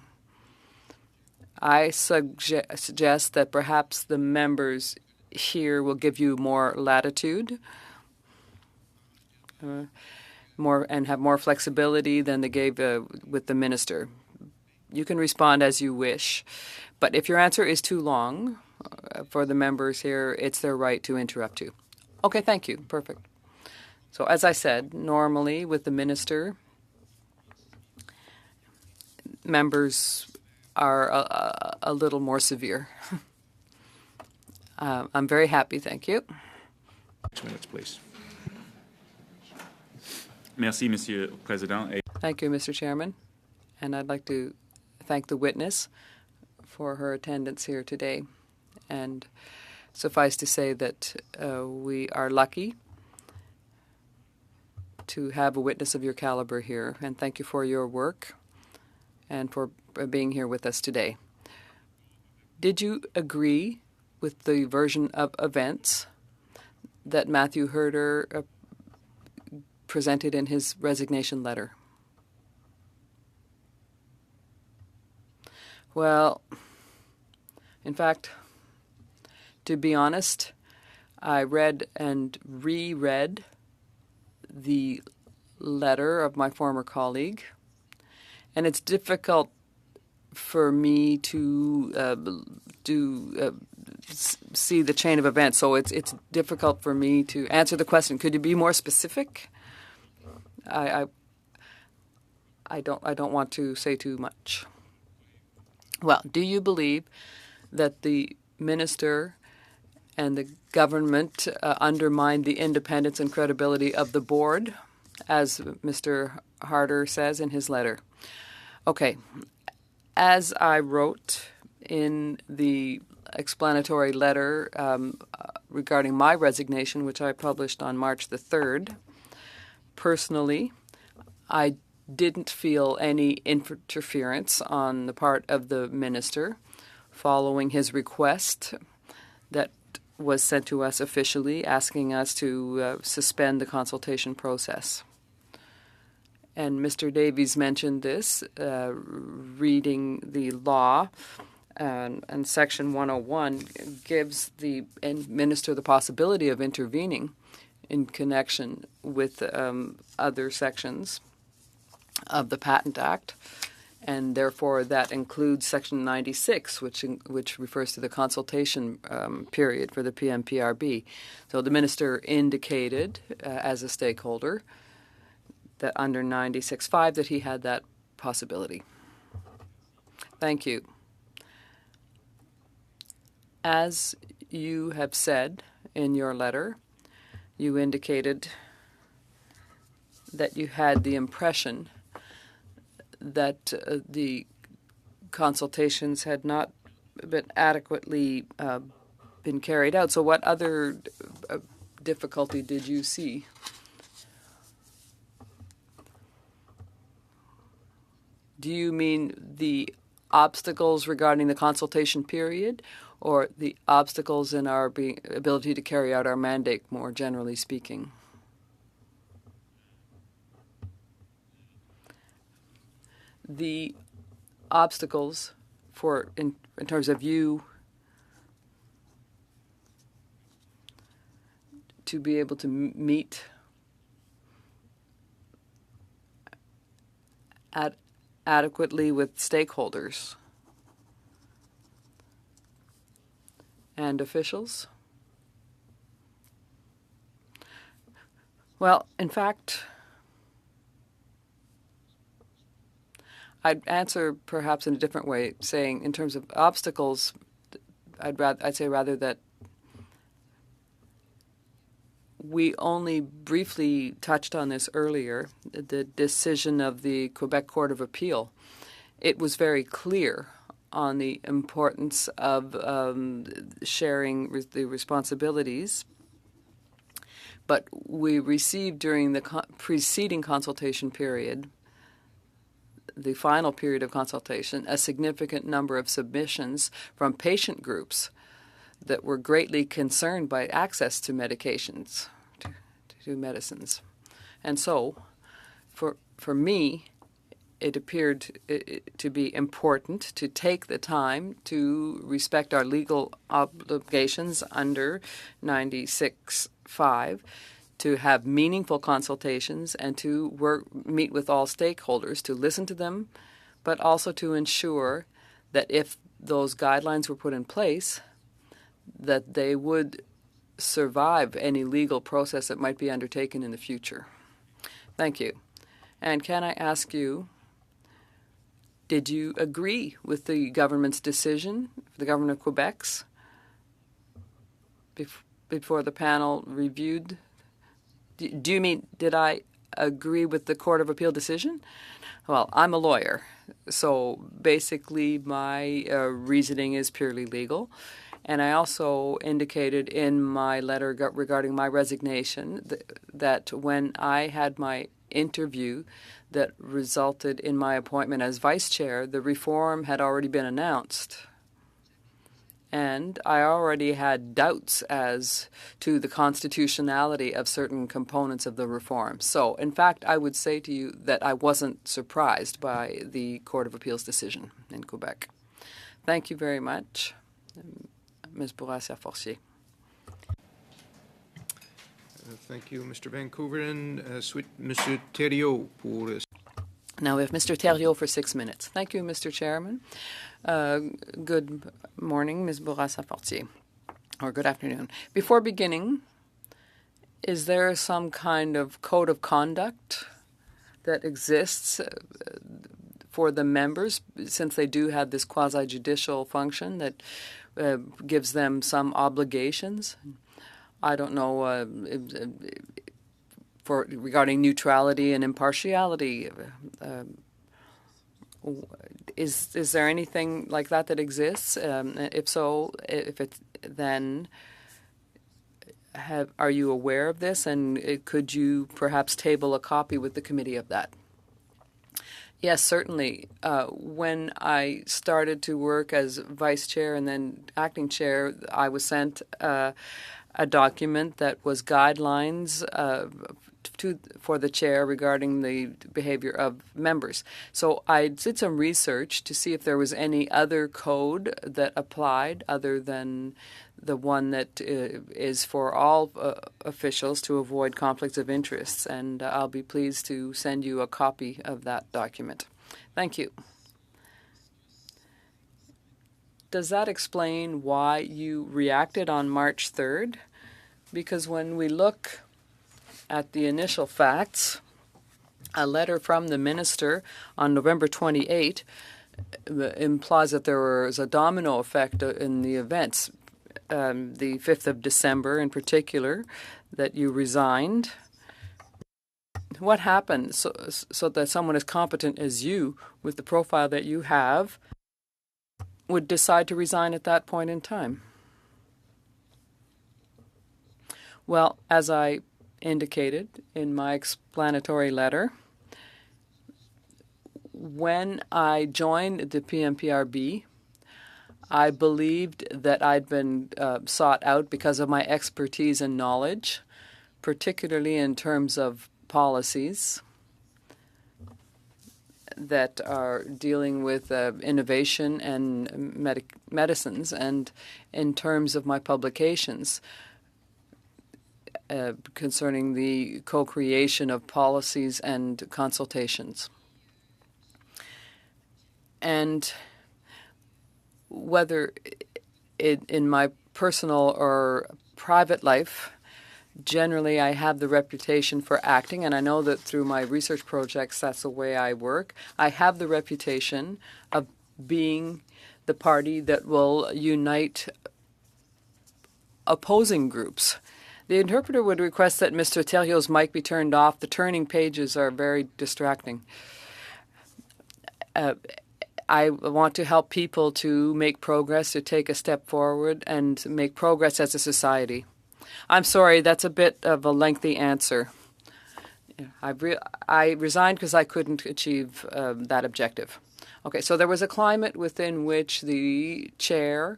I suggest that perhaps the members here will give you more latitude, and have more flexibility than they gave with the minister. You can respond as you wish, but if your answer is too long, for the members here, it's their right to interrupt you. Okay, thank you. Perfect. So as I said, normally with the minister, members are a little more severe. I'm very happy. Thank you. 6 minutes, please. Merci, Monsieur le Président. Thank you, Mr. Chairman. And I'd like to thank the witness for her attendance here today. And suffice to say that we are lucky to have a witness of your caliber here. And thank you for your work and for being here with us today. Did you agree with the version of events that Matthew Herder presented in his resignation letter? Well, in fact, to be honest, I read and reread the letter of my former colleague, and it's difficult for me to see the chain of events. So it's difficult for me to answer the question. Could you be more specific? I don't want to say too much. Well, do you believe that the minister and the government undermined the independence and credibility of the board, as Mr. Harder says in his letter? Okay. As I wrote in the explanatory letter regarding my resignation, which I published on March the 3rd, personally, I didn't feel any interference on the part of the minister following his request that was sent to us officially asking us to suspend the consultation process. And Mr. Davies mentioned this, reading the law, and Section 101 gives the minister the possibility of intervening in connection with other sections of the Patent Act, and therefore that includes Section 96, which refers to the consultation period for the PMPRB. So the minister indicated, as a stakeholder, that under 96.5 that he had that possibility. Thank you. As you have said in your letter, you indicated that you had the impression that the consultations had not been adequately been carried out. So what other difficulty did you see? Do you mean the obstacles regarding the consultation period, or the obstacles in our ability to carry out our mandate, more generally speaking? The obstacles in terms of you to be able to meet adequately with stakeholders and officials? Well, in fact, I'd answer perhaps in a different way, saying in terms of obstacles, I'd say rather that we only briefly touched on this earlier, the decision of the Quebec Court of Appeal. It was very clear on the importance of sharing the responsibilities, but we received during the preceding consultation period, the final period of consultation, a significant number of submissions from patient groups that were greatly concerned by access to medications, to medicines. And so, for me, it appeared to be important to take the time to respect our legal obligations under 96.5, to have meaningful consultations and to meet with all stakeholders, to listen to them, but also to ensure that if those guidelines were put in place, that they would survive any legal process that might be undertaken in the future. Thank you. And can I ask you, did you agree with the government's decision, the government of Quebec's, before the panel reviewed? Do you mean, did I agree with the Court of Appeal decision? Well, I'm a lawyer, so basically my reasoning is purely legal. And I also indicated in my letter regarding my resignation that when I had my interview that resulted in my appointment as vice chair, the reform had already been announced. And I already had doubts as to the constitutionality of certain components of the reform. So, in fact, I would say to you that I wasn't surprised by the Court of Appeal's decision in Quebec. Thank you very much. Ms. Bourassa-Forcier. Thank you, Mr. Van Koeveren. Ensuite, Monsieur Thériault pour... Now we have Mr. Thériault for 6 minutes. Thank you, Mr. Chairman. Good morning, Ms. Bourassa-Forcier, or good afternoon. Before beginning, is there some kind of code of conduct that exists for the members, since they do have this quasi-judicial function that gives them some obligations? I don't know, regarding neutrality and impartiality, Is there anything like that that exists? If so, if it then are you aware of this, and could you perhaps table a copy with the committee of that? Yes, certainly. When I started to work as vice chair and then acting chair, I was sent a document that was guidelines for the chair regarding the behavior of members. So I did some research to see if there was any other code that applied other than the one that is for all officials to avoid conflicts of interests, and I'll be pleased to send you a copy of that document. Thank you. Does that explain why you reacted on March 3rd? Because when we look at the initial facts, a letter from the minister on November 28 implies that there was a domino effect in the events. The 5th of December in particular, that you resigned. What happened so that someone as competent as you, with the profile that you have, would decide to resign at that point in time? Well, as I indicated in my explanatory letter, when I joined the PMPRB, I believed that I'd been sought out because of my expertise and knowledge, particularly in terms of policies that are dealing with innovation and medicines, and in terms of my publications concerning the co-creation of policies and consultations. And whether in my personal or private life, generally I have the reputation for acting, and I know that through my research projects that's the way I work. I have the reputation of being the party that will unite opposing groups. The interpreter would request that Mr. Thériault's mic be turned off. The turning pages are very distracting. I want to help people to make progress, to take a step forward, and make progress as a society. I'm sorry, that's a bit of a lengthy answer. I resigned because I couldn't achieve that objective. Okay, so there was a climate within which the chair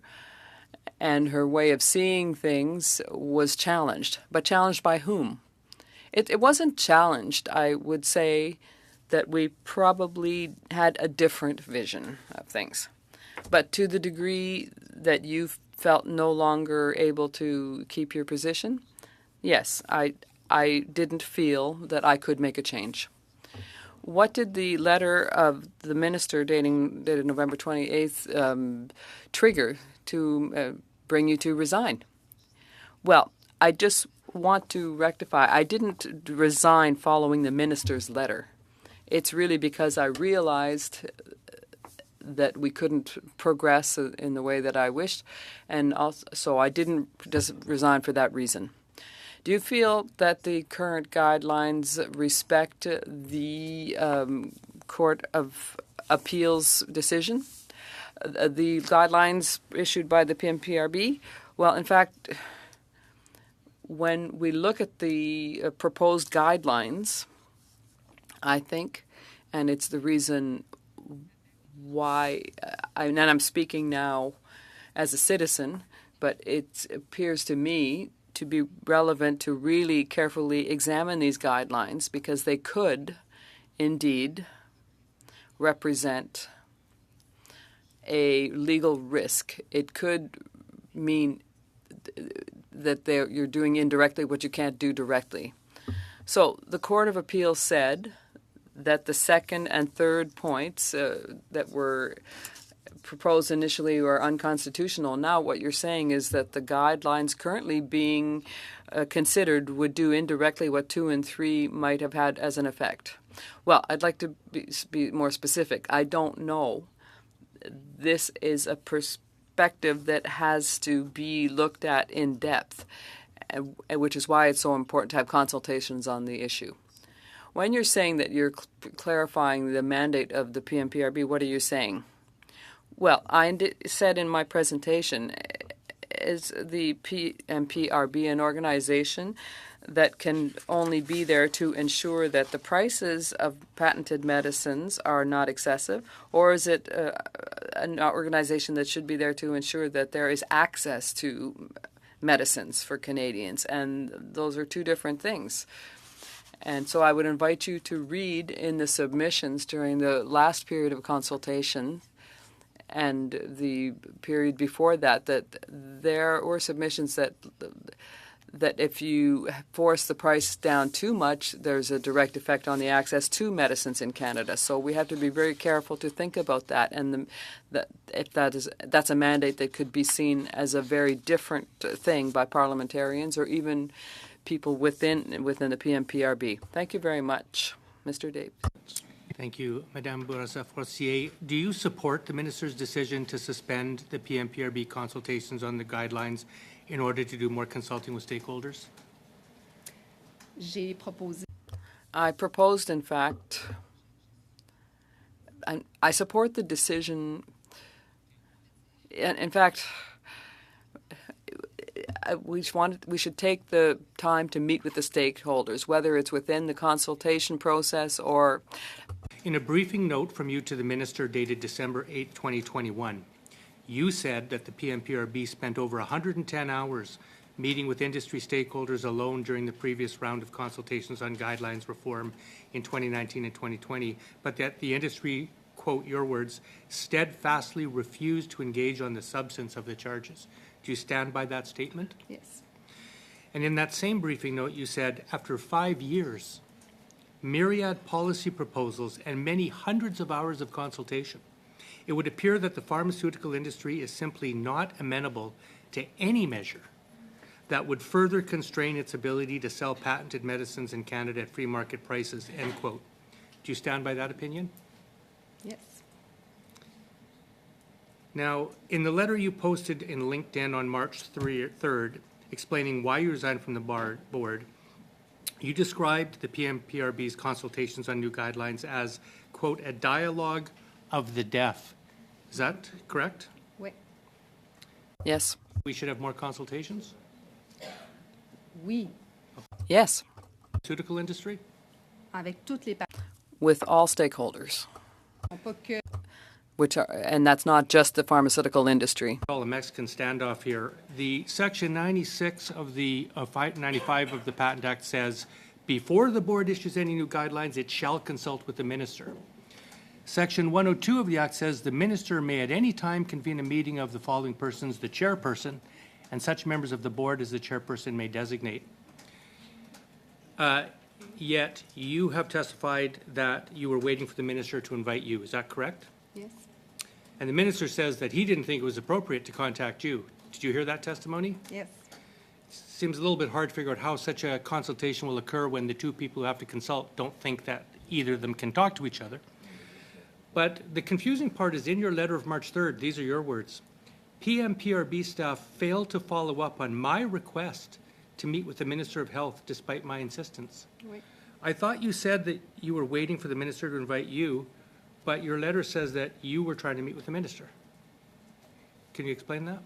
and her way of seeing things was challenged. But challenged by whom? It wasn't challenged, I would say, that we probably had a different vision of things. But to the degree that you felt no longer able to keep your position, yes, I didn't feel that I could make a change. What did the letter of the minister dated November 28th trigger to bring you to resign? Well, I just want to rectify. I didn't resign following the minister's letter. It's really because I realized that we couldn't progress in the way that I wished, and also, so I didn't just resign for that reason. Do you feel that the current guidelines respect the Court of Appeals decision? The guidelines issued by the PMPRB? Well, in fact, when we look at the proposed guidelines, I think, and it's the reason why, and I'm speaking now as a citizen, but it appears to me to be relevant to really carefully examine these guidelines, because they could indeed represent a legal risk. It could mean that you're doing indirectly what you can't do directly. So the Court of Appeals said that the second and third points that were proposed initially were unconstitutional. Now what you're saying is that the guidelines currently being considered would do indirectly what 2 and 3 might have had as an effect. Well, I'd like to be more specific. I don't know. This is a perspective that has to be looked at in depth, which is why it's so important to have consultations on the issue. When you're saying that you're clarifying the mandate of the PMPRB, what are you saying? Well, I said in my presentation, is the PMPRB an organization that can only be there to ensure that the prices of patented medicines are not excessive, or is it an organization that should be there to ensure that there is access to medicines for Canadians? And those are two different things. And so I would invite you to read in the submissions during the last period of consultation and the period before that, that there were submissions that if you force the price down too much, there's a direct effect on the access to medicines in Canada. So we have to be very careful to think about that, and if that's a mandate that could be seen as a very different thing by parliamentarians or even people within the PMPRB. Thank you very much, Mr. Dape. Thank you, Madame Bourassa-Forcier. Do you support the minister's decision to suspend the PMPRB consultations on the guidelines in order to do more consulting with stakeholders? I proposed, in fact, and I support the decision. In fact, we should take the time to meet with the stakeholders, whether it's within the consultation process or... In a briefing note from you to the minister dated December 8, 2021, you said that the PMPRB spent over 110 hours meeting with industry stakeholders alone during the previous round of consultations on guidelines reform in 2019 and 2020, but that the industry, quote your words, steadfastly refused to engage on the substance of the charges. Do you stand by that statement? Yes. And in that same briefing note, you said, after 5 years, myriad policy proposals, and many hundreds of hours of consultation, it would appear that the pharmaceutical industry is simply not amenable to any measure that would further constrain its ability to sell patented medicines in Canada at free market prices, end quote. Do you stand by that opinion? Yes. Now, in the letter you posted in LinkedIn on March 3rd, explaining why you resigned from the board, you described the PMPRB's consultations on new guidelines as, quote, a dialogue of the deaf. Is that correct? Oui. Yes. We should have more consultations? Oui. Yes. Pharmaceutical industry? Avec toutes les With all stakeholders. pas que And that's not just the pharmaceutical industry. Call a Mexican standoff here. The Section 96 of the 95 of the Patent Act says, before the board issues any new guidelines, it shall consult with the minister. Section 102 of the Act says the minister may at any time convene a meeting of the following persons, the chairperson, and such members of the board as the chairperson may designate. Yet you have testified that you were waiting for the minister to invite you. Is that correct? Yes. And the minister says that he didn't think it was appropriate to contact you. Did you hear that testimony? Yes. Seems a little bit hard to figure out how such a consultation will occur when the two people who have to consult don't think that either of them can talk to each other. But the confusing part is in your letter of March 3rd, these are your words. PMPRB staff failed to follow up on my request to meet with the Minister of Health despite my insistence. Oui. I thought you said that you were waiting for the minister to invite you, but your letter says that you were trying to meet with the minister. Can you explain that?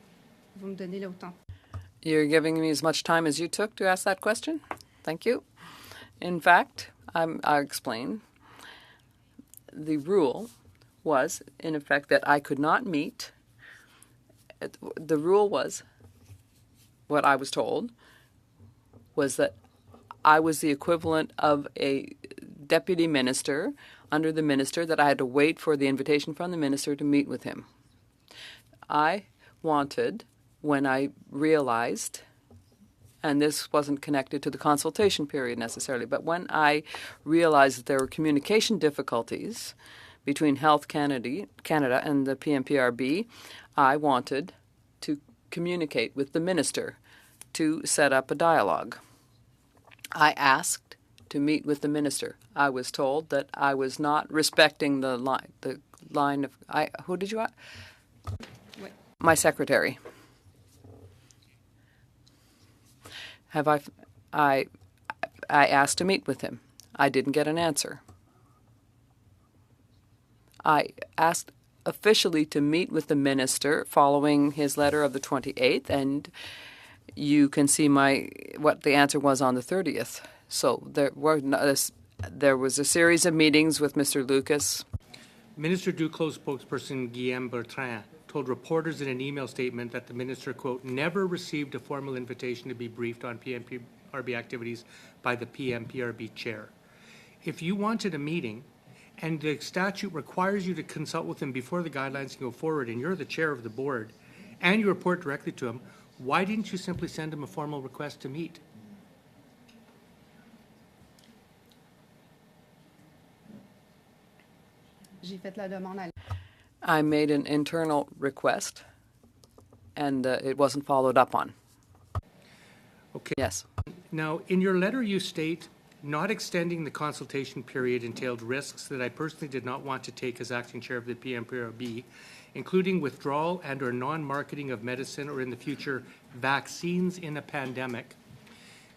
Vous me donnez l'autant. You're giving me as much time as you took to ask that question. Thank you. In fact, I'll explain. The rule was, in effect, that I could not meet. The rule was, what I was told, was that I was the equivalent of a deputy minister under the minister, that I had to wait for the invitation from the minister to meet with him. I wanted, when I realized, and this wasn't connected to the consultation period necessarily, but when I realized that there were communication difficulties between Health Canada and the PMPRB, I wanted to communicate with the minister to set up a dialogue. I asked to meet with the minister. I was told that I was not respecting the line of... who did you ask? Oui. My secretary. I asked to meet with him. I didn't get an answer. I asked officially to meet with the minister following his letter of the 28th, and you can see what the answer was on the 30th. So there was a series of meetings with Mr. Lucas. Minister Duclos spokesperson Guillaume Bertrand told reporters in an email statement that the minister, quote, never received a formal invitation to be briefed on PMPRB activities by the PMPRB chair. If you wanted a meeting and the statute requires you to consult with him before the guidelines can go forward and you're the chair of the board and you report directly to him, why didn't you simply send him a formal request to meet? I made an internal request, and it wasn't followed up on. Okay. Yes. Now, in your letter, you state, not extending the consultation period entailed risks that I personally did not want to take as acting chair of the PMPRB, including withdrawal and or non-marketing of medicine or in the future, vaccines in a pandemic.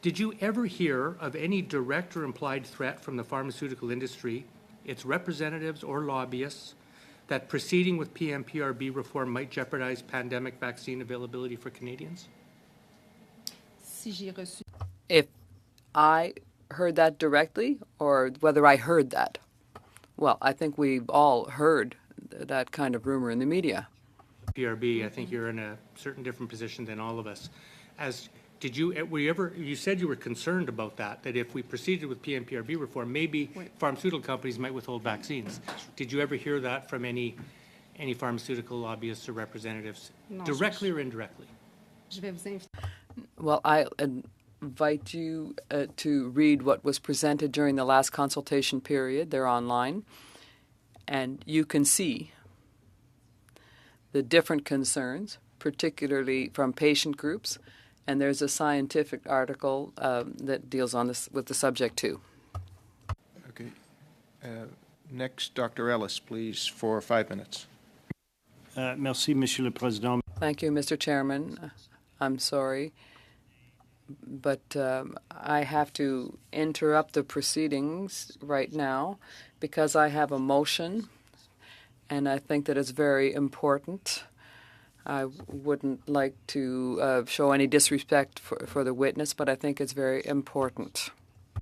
Did you ever hear of any direct or implied threat from the pharmaceutical industry, its representatives or lobbyists, that proceeding with PMPRB reform might jeopardize pandemic vaccine availability for Canadians? If I heard that directly, or whether I heard that, well, I think we've all heard that kind of rumor in the media. PRB, I think you're in a certain different position than all of us. You said you were concerned about that if we proceeded with PMPRB reform, maybe pharmaceutical companies might withhold vaccines. Did you ever hear that from any pharmaceutical lobbyists or representatives, directly or indirectly? Well, I invite you to read what was presented during the last consultation period. They're online, and you can see the different concerns, particularly from patient groups. And there's a scientific article that deals on this with the subject too. Okay. Next, Dr. Ellis, please, for 5 minutes. Merci, Monsieur le Président. Thank you, Mr. Chairman. I'm sorry, but I have to interrupt the proceedings right now because I have a motion, and I think that it's very important. I wouldn't like to show any disrespect for the witness, but I think it's very important.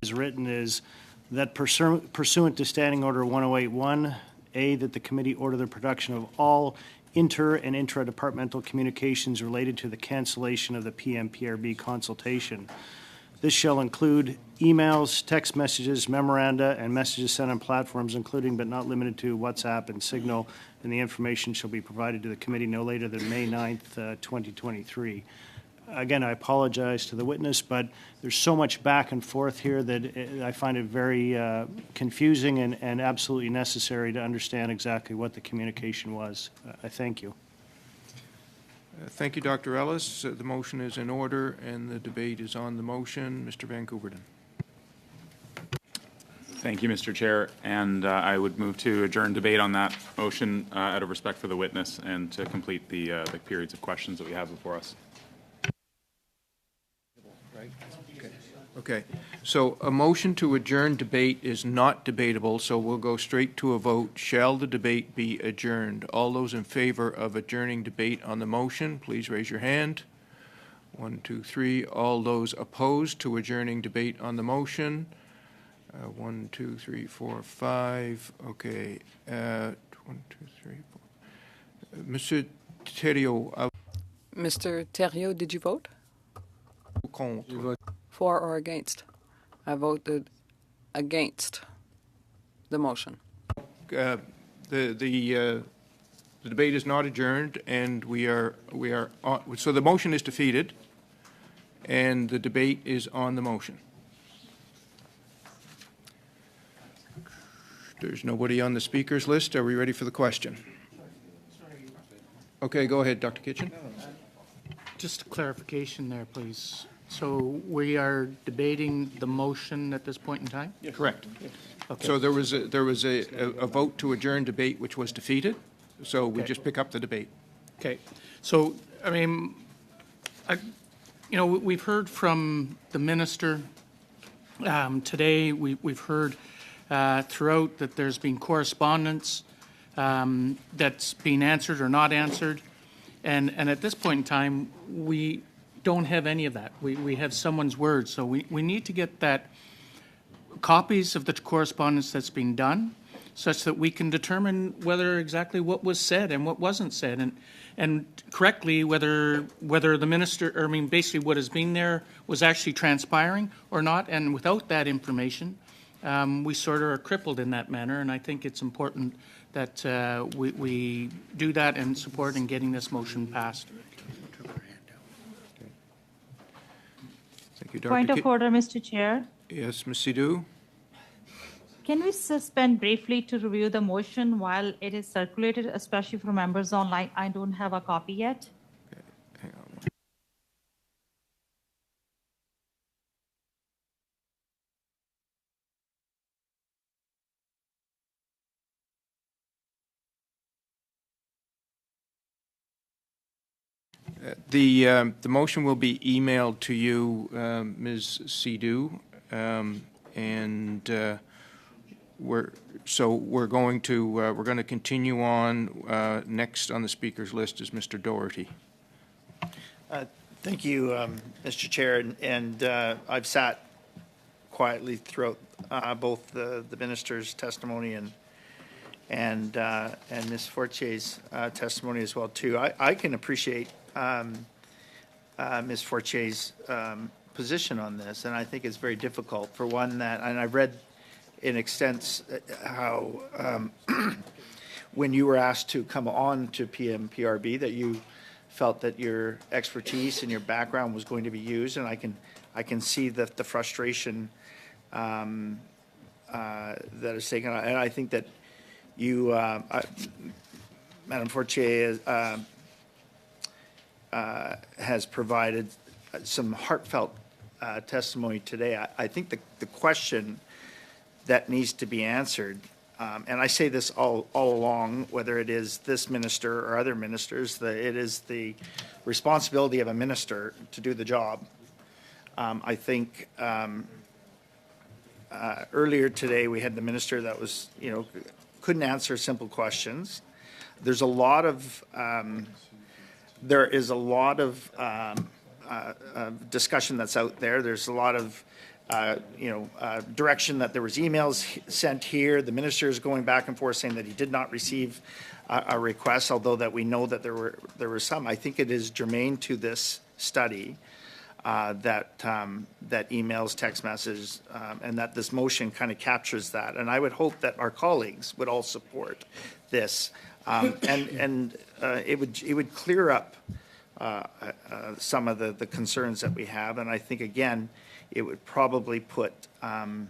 As written is that pursuant to Standing Order 1081, A, that the committee order the production of all inter- and intra-departmental communications related to the cancellation of the PMPRB consultation. This shall include emails, text messages, memoranda, and messages sent on platforms, including but not limited to WhatsApp and Signal, and the information shall be provided to the committee no later than May 9th, 2023. Again, I apologize to the witness, but there's so much back and forth here that I find it very confusing and absolutely necessary to understand exactly what the communication was. I thank you. Thank you, Dr. Ellis. The motion is in order, and the debate is on the motion. Mr. Van Couverden. Thank you, Mr. Chair, and I would move to adjourn debate on that motion out of respect for the witness and to complete the periods of questions that we have before us. Okay, so a motion to adjourn debate is not debatable, so we'll go straight to a vote. Shall the debate be adjourned? All those in favor of adjourning debate on the motion, please raise your hand. 1, 2, 3. All those opposed to adjourning debate on the motion? 1, 2, 3, 4, 5. Okay. 1, 2, 3, 4. Monsieur Thériault. Mr. Thériault, did you vote? For or against? I voted against the motion. The debate is not adjourned, and we are on, so the motion is defeated, and the debate is on the motion. There's nobody on the speakers list. Are we ready for the question? Okay, go ahead, Dr. Kitchen. Just a clarification there, please. So we are debating the motion at this point in time? Yes. Correct. Okay. So there was a vote to adjourn debate which was defeated, so we just pick up the debate. Okay. So, I mean, we've heard from the minister Today, we've heard throughout that there's been correspondence that's been answered or not answered. And at this point in time, we don't have any of that. We have someone's word. So we need to get that copies of the correspondence that's been done such that we can determine whether exactly what was said and what wasn't said and correctly whether the minister, or I mean basically what has been there was actually transpiring or not. And without that information, we sort of are crippled in that manner. And I think it's important that we do that and support in getting this motion passed. Thank you, Dr. Point of order, Mr. Chair. Yes, Ms. Sidhu. Can we suspend briefly to review the motion while it is circulated, especially for members online? I don't have a copy yet. Hang on. The motion will be emailed to you, Ms. Sidhu, and we're going to continue on. Next on the speakers list is Mr. Doherty. Thank you, Mr. Chair, and I've sat quietly throughout both the minister's testimony and Ms. Fortier's testimony as well too. I can appreciate Ms. Fortier's position on this, and I think it's very difficult. For one, that, and I've read in extent how when you were asked to come on to PMPRB, that you felt that your expertise and your background was going to be used, and I can see the frustration that is taken, and I think that you, Madam Fortier, has provided some heartfelt testimony today. I think the question that needs to be answered, and I say this all along, whether it is this minister or other ministers, it is the responsibility of a minister to do the job. I think earlier today we had the minister that was, couldn't answer simple questions. There's a lot of there is a lot of discussion that's out there. There's a lot of direction that there was emails sent here. The minister is going back and forth saying that he did not receive a request, although that we know that there were some. I think it is germane to this study that emails, text messages, and that this motion kind of captures that. And I would hope that our colleagues would all support this, and it would clear up some of the concerns that we have. And I think again, it would probably put to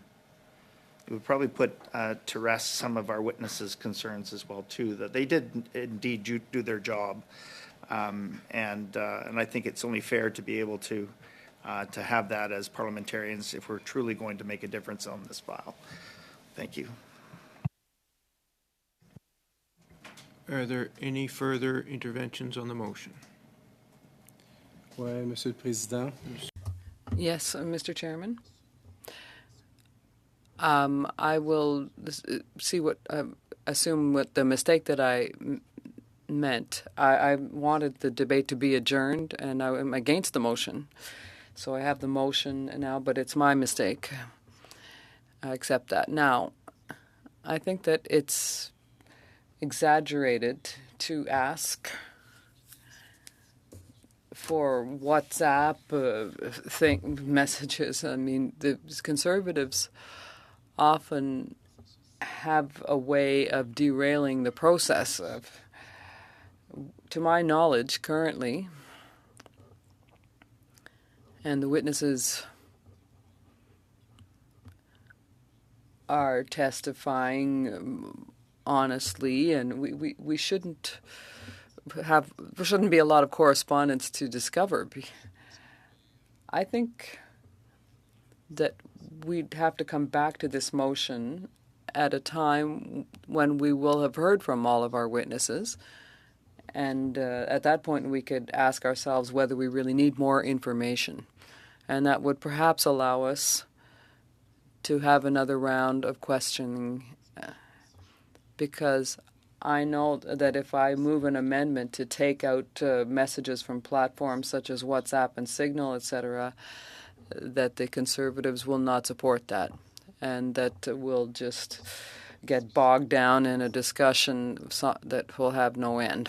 rest some of our witnesses' concerns as well too, that they did indeed do their job, and I think it's only fair to be able to have that as parliamentarians if we're truly going to make a difference on this file. Thank you. Are there any further interventions on the motion? Oui, Monsieur le Président. Yes, Mr. Chairman. I will assume what the mistake that I meant. I wanted the debate to be adjourned, and I am against the motion. So I have the motion now, but it's my mistake. I accept that. Now, I think that it's exaggerated to ask for WhatsApp messages. I mean, the Conservatives often have a way of derailing the process. To my knowledge, currently, and the witnesses are testifying honestly, and we shouldn't there shouldn't be a lot of correspondence to discover. I think that we'd have to come back to this motion at a time when we will have heard from all of our witnesses, and at that point we could ask ourselves whether we really need more information, and that would perhaps allow us to have another round of questioning, because I know that if I move an amendment to take out messages from platforms such as WhatsApp and Signal, etc., that the Conservatives will not support that, and that will just get bogged down in a discussion that will have no end.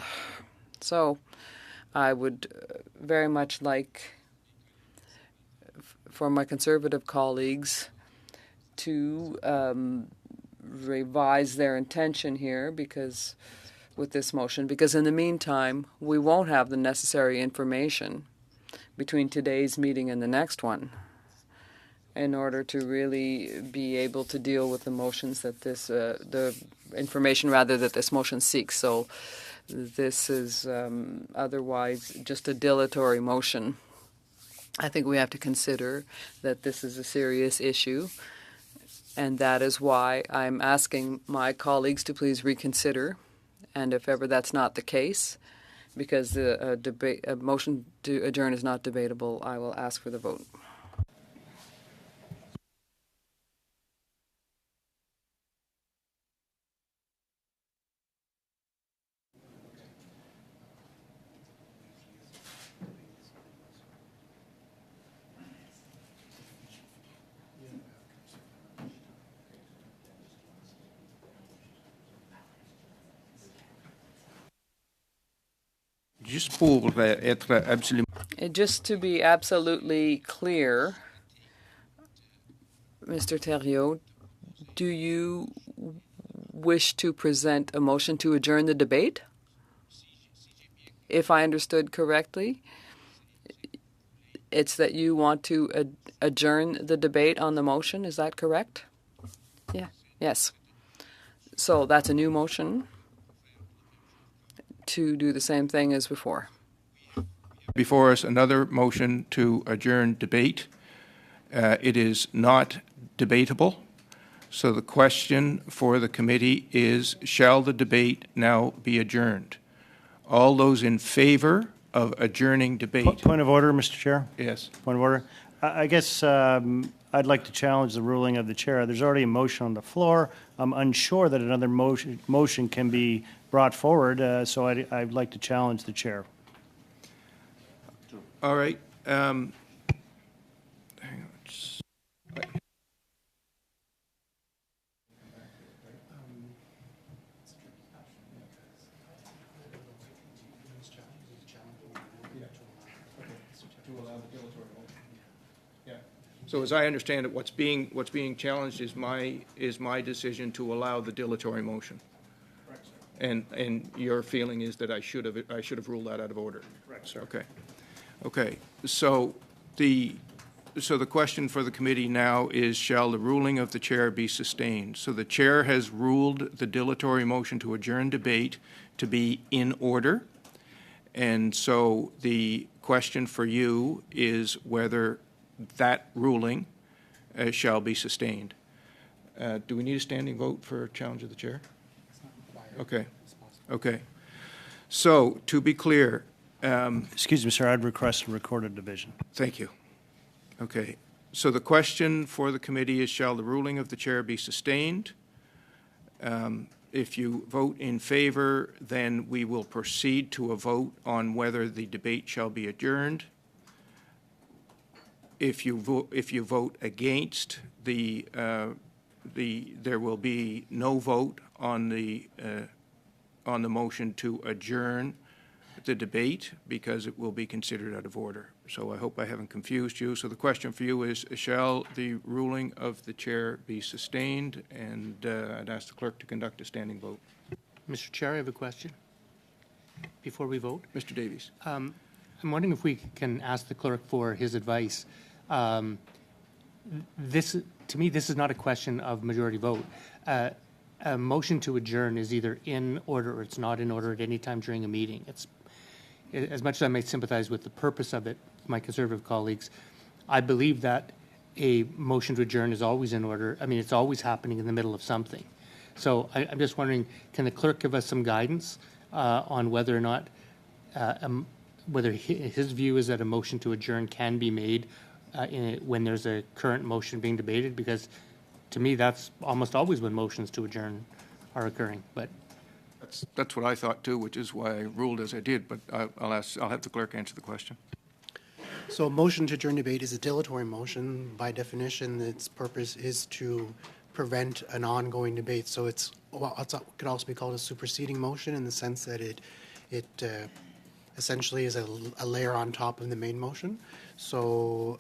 So I would very much like for my Conservative colleagues to revise their intention here because with this motion, because in the meantime, we won't have the necessary information between today's meeting and the next one in order to really be able to deal with the motions that the information rather that this motion seeks. So this is otherwise just a dilatory motion. I think we have to consider that this is a serious issue, and that is why I'm asking my colleagues to please reconsider. And if ever that's not the case, because the motion to adjourn is not debatable, I will ask for the vote. Just pour être absolument. Just to be absolutely clear, Mr. Thériault, do you wish to present a motion to adjourn the debate? If I understood correctly, it's that you want to adjourn the debate on the motion. Is that correct? Yeah. Yes. So that's a new motion to do the same thing as before. Before us, another motion to adjourn debate. It is not debatable. So the question for the committee is, shall the debate now be adjourned? All those in favor of adjourning debate? Point of order, Mr. Chair. Yes. Point of order. I guess I'd like to challenge the ruling of the chair. There's already a motion on the floor. I'm unsure that another motion can be brought forward, so I'd like to challenge the chair. All right. Hang on. So as I understand it, what's being challenged is my decision to allow the dilatory motion. Correct, sir. And your feeling is that I should have ruled that out of order. Correct, sir. Okay. Okay. So the question for the committee now is, shall the ruling of the chair be sustained? So the chair has ruled the dilatory motion to adjourn debate to be in order. And so the question for you is whether that ruling shall be sustained. Do we need a standing vote for challenge of the chair? Okay. Okay. So to be clear. Excuse me, sir. I'd request a recorded division. Thank you. Okay. So the question for the committee is, shall the ruling of the chair be sustained? If you vote in favor, then we will proceed to a vote on whether the debate shall be adjourned. If you vote against, there will be no vote on the motion to adjourn the debate because it will be considered out of order. So I hope I haven't confused you. So the question for you is, shall the ruling of the chair be sustained? And I'd ask the clerk to conduct a standing vote. Mr. Chair, I have a question before we vote. Mr. Davies. I'm wondering if we can ask the clerk for his advice. To me, this is not a question of majority vote. A motion to adjourn is either in order or it's not in order at any time during a meeting. It's, as much as I may sympathize with the purpose of it, my Conservative colleagues, I believe that a motion to adjourn is always in order. I mean, it's always happening in the middle of something. So I'm just wondering, can the clerk give us some guidance on whether or not, whether his view is that a motion to adjourn can be made when there's a current motion being debated? Because to me, that's almost always when motions to adjourn are occurring, but That's what I thought too, which is why I ruled as I did, but I'll have the clerk answer the question. So a motion to adjourn debate is a dilatory motion. By definition, its purpose is to prevent an ongoing debate. So it could also be called a superseding motion in the sense that it essentially is a layer on top of the main motion. So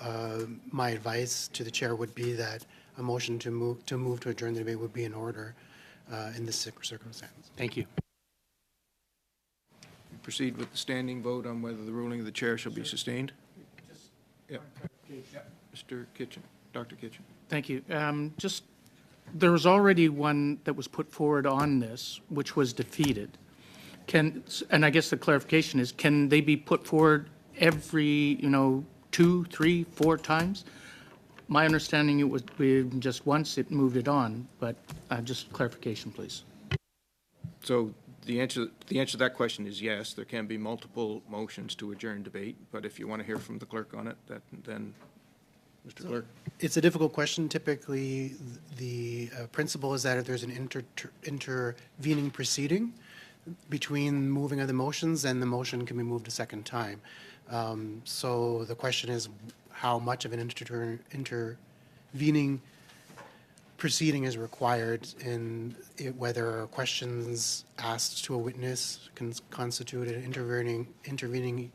my advice to the chair would be that a motion to move to adjourn the debate would be in order in this circumstance. thank you. Proceed with the standing vote on whether the ruling of the chair shall be sustained. Yeah. Mr. Kitchen, Dr. Kitchen. Thank you. There was already one that was put forward on this, which was defeated. And I guess the clarification is, can they be put forward every, 2, 3, 4 times? My understanding it was just once it moved it on, but just clarification, please. So the answer to that question is yes, there can be multiple motions to adjourn debate, but if you want to hear from the clerk on it, then Mr. Clerk. It's a difficult question. Typically, the principle is that if there's an intervening proceeding between moving of the motions, then the motion can be moved a second time. So the question is how much of an intervening proceeding is required, and whether questions asked to a witness can constitute an intervening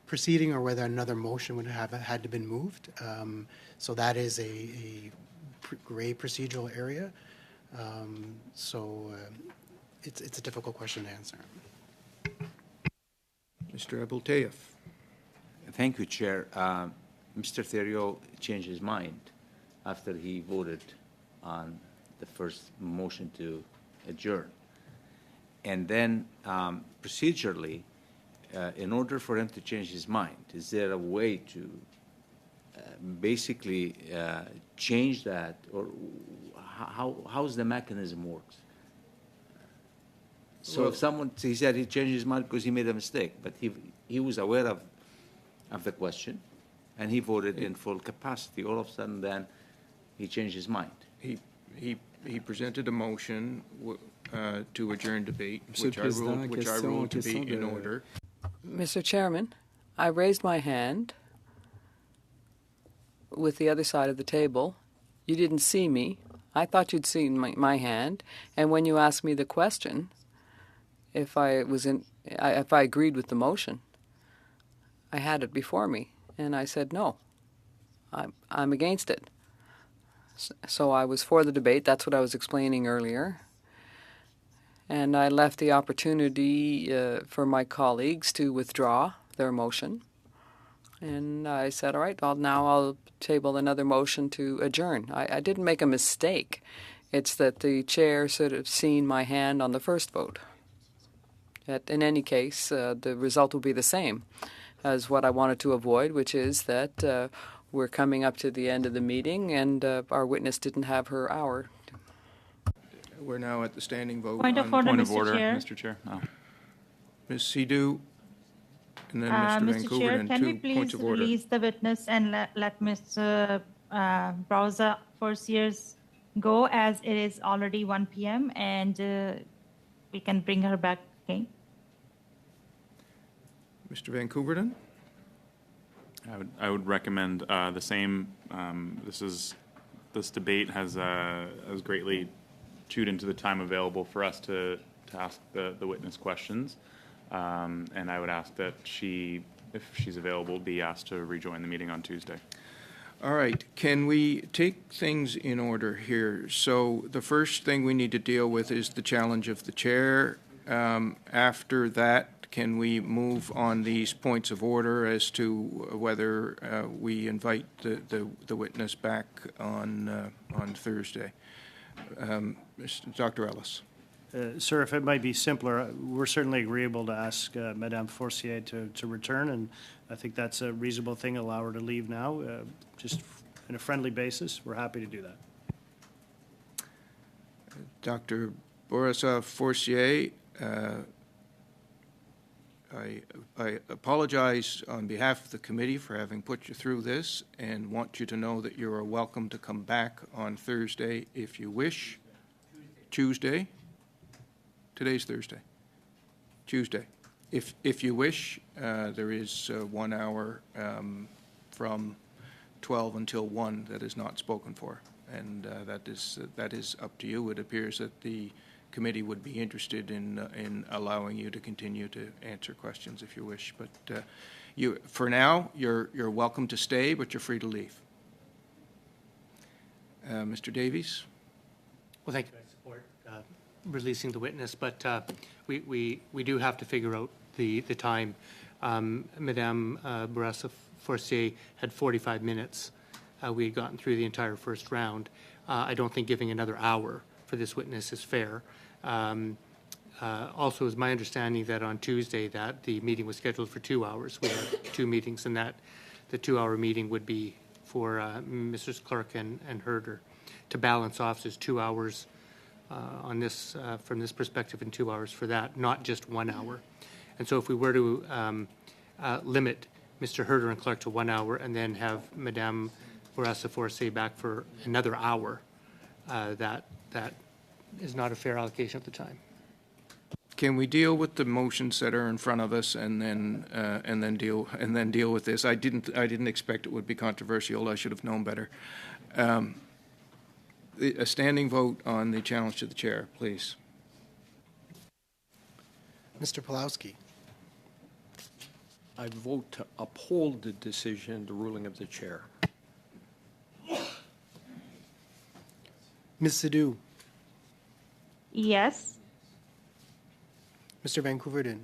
proceeding, or whether another motion would have had to been moved. So that is a gray procedural area. It's a difficult question to answer. Mr. Abultayev. Thank you, Chair. Mr. Theriault changed his mind after he voted on the first motion to adjourn. And then procedurally, in order for him to change his mind, is there a way to basically change that, or how's the mechanism works? So Well, if someone, he said he changed his mind because he made a mistake, but he was aware of the question, and he voted in full capacity. All of a sudden, then he changed his mind. He presented a motion to adjourn debate, which I ruled to be in order. Mr. Chairman, I raised my hand with the other side of the table. You didn't see me. I thought you'd seen my hand. And when you asked me the question, if I agreed with the motion, I had it before me, and I said no. I'm against it. So I was for the debate. That's what I was explaining earlier. And I left the opportunity for my colleagues to withdraw their motion. And I said, all right, now I'll table another motion to adjourn. I didn't make a mistake. It's that the chair should have seen my hand on the first vote. In any case, the result will be the same as what I wanted to avoid, which is that we're coming up to the end of the meeting and our witness didn't have her hour. We're now at the standing vote. Point of order, Mr. Chair. Oh. Ms. Sidhu, and then Mr. Mr. Vancouver, Chair, and can we 2 please points of order. release the witness and let Mr. Browser Forciers go, as it is already 1 p.m. and we can bring her back again. Mr. Vancouver, then? I would recommend the same. This debate has greatly chewed into the time available for us to ask the witness questions, and I would ask that she, if she's available, be asked to rejoin the meeting on Tuesday. All right. Can we take things in order here? So the first thing we need to deal with is the challenge of the chair. After that, can we move on these points of order as to whether we invite the witness back on Thursday? Dr. Ellis. Sir, if it might be simpler, we're certainly agreeable to ask Madame Forcier to return, and I think that's a reasonable thing. Allow her to leave now, just in a friendly basis. We're happy to do that. Dr. Borisov Forcier, I apologize on behalf of the committee for having put you through this and want you to know that you are welcome to come back on Thursday if you wish. Tuesday? Today's Thursday. Tuesday. If you wish, there is 1 hour from 12 until 1 that is not spoken for, and that is up to you. It appears that the committee would be interested in allowing you to continue to answer questions if you wish. But for now, you're welcome to stay, but you're free to leave. Mr. Davies? Well, thank you. I support releasing the witness, but we do have to figure out the time. Madame Bourassa-Forcier had 45 minutes. We had gotten through the entire first round. I don't think giving another hour for this witness is fair. Also, it's my understanding that on Tuesday that the meeting was scheduled for 2 hours. We had 2 meetings, and that the 2-hour meeting would be for Mrs. Clark and Herder to balance off. There's 2 hours on this from this perspective and 2 hours for that, not just 1 hour. And so if we were to limit Mr. Herder and Clark to 1 hour and then have Madame Bourassa-Forcier back for another hour, that is not a fair allocation of the time. Can we deal with the motions that are in front of us and then deal with this? I didn't expect it would be controversial. I should have known better. A standing vote on the challenge to the chair, please. Mr. Pawlowski. I vote to uphold the decision, the ruling of the chair. Ms. Sidhu. Yes. Mr. Vancouverden.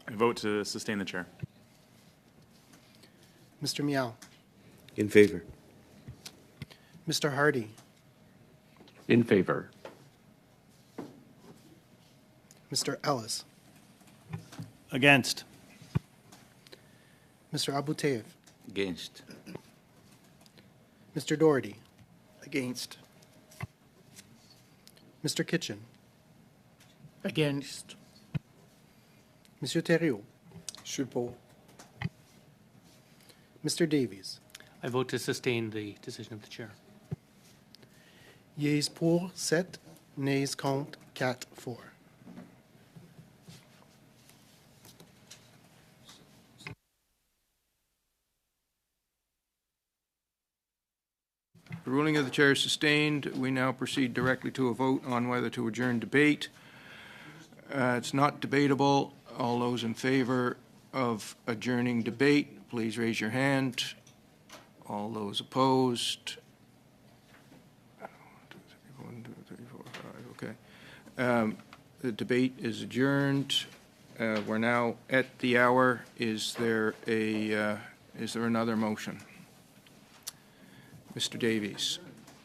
I vote to sustain the chair. Mr. Miao. In favor. Mr. Hardy. In favor. Mr. Ellis. Against. Mr. Abuteyev. Against. Mr. Doherty. Against. Mr. Kitchen. Against. Monsieur Thériault. Support. Mr. Davies. I vote to sustain the decision of the chair. Yeas pour 7, nays contre 4. The ruling of the chair is sustained. We now proceed directly to a vote on whether to adjourn debate. It's not debatable. All those in favor of adjourning debate, please raise your hand. All those opposed? 1, 2, 3, 4, 5, okay. The debate is adjourned. We're now at the hour. Is there another motion? Mr. Davies.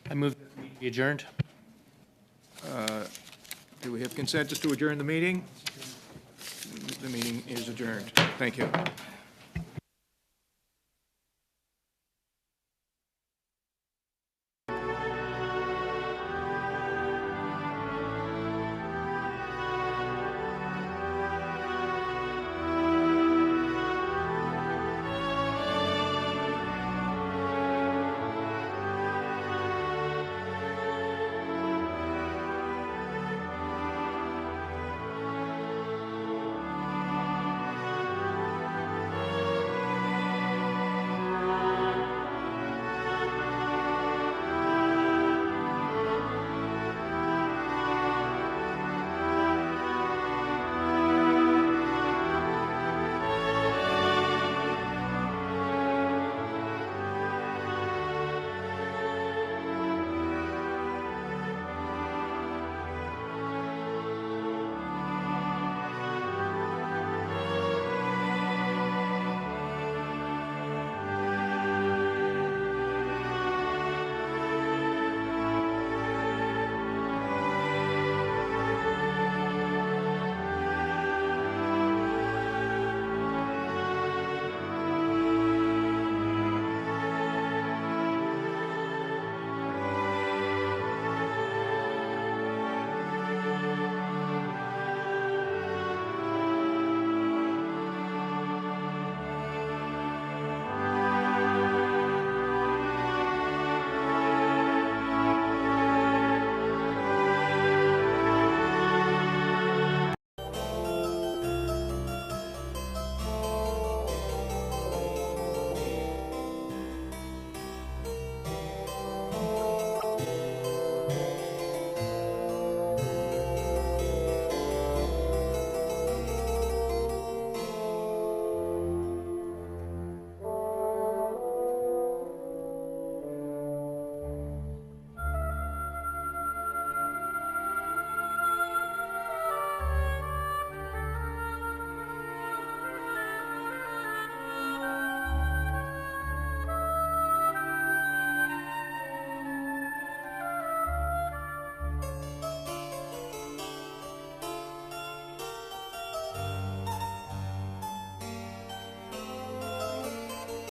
I move that the meeting be adjourned. Do we have consensus to adjourn the meeting? The meeting is adjourned. Thank you.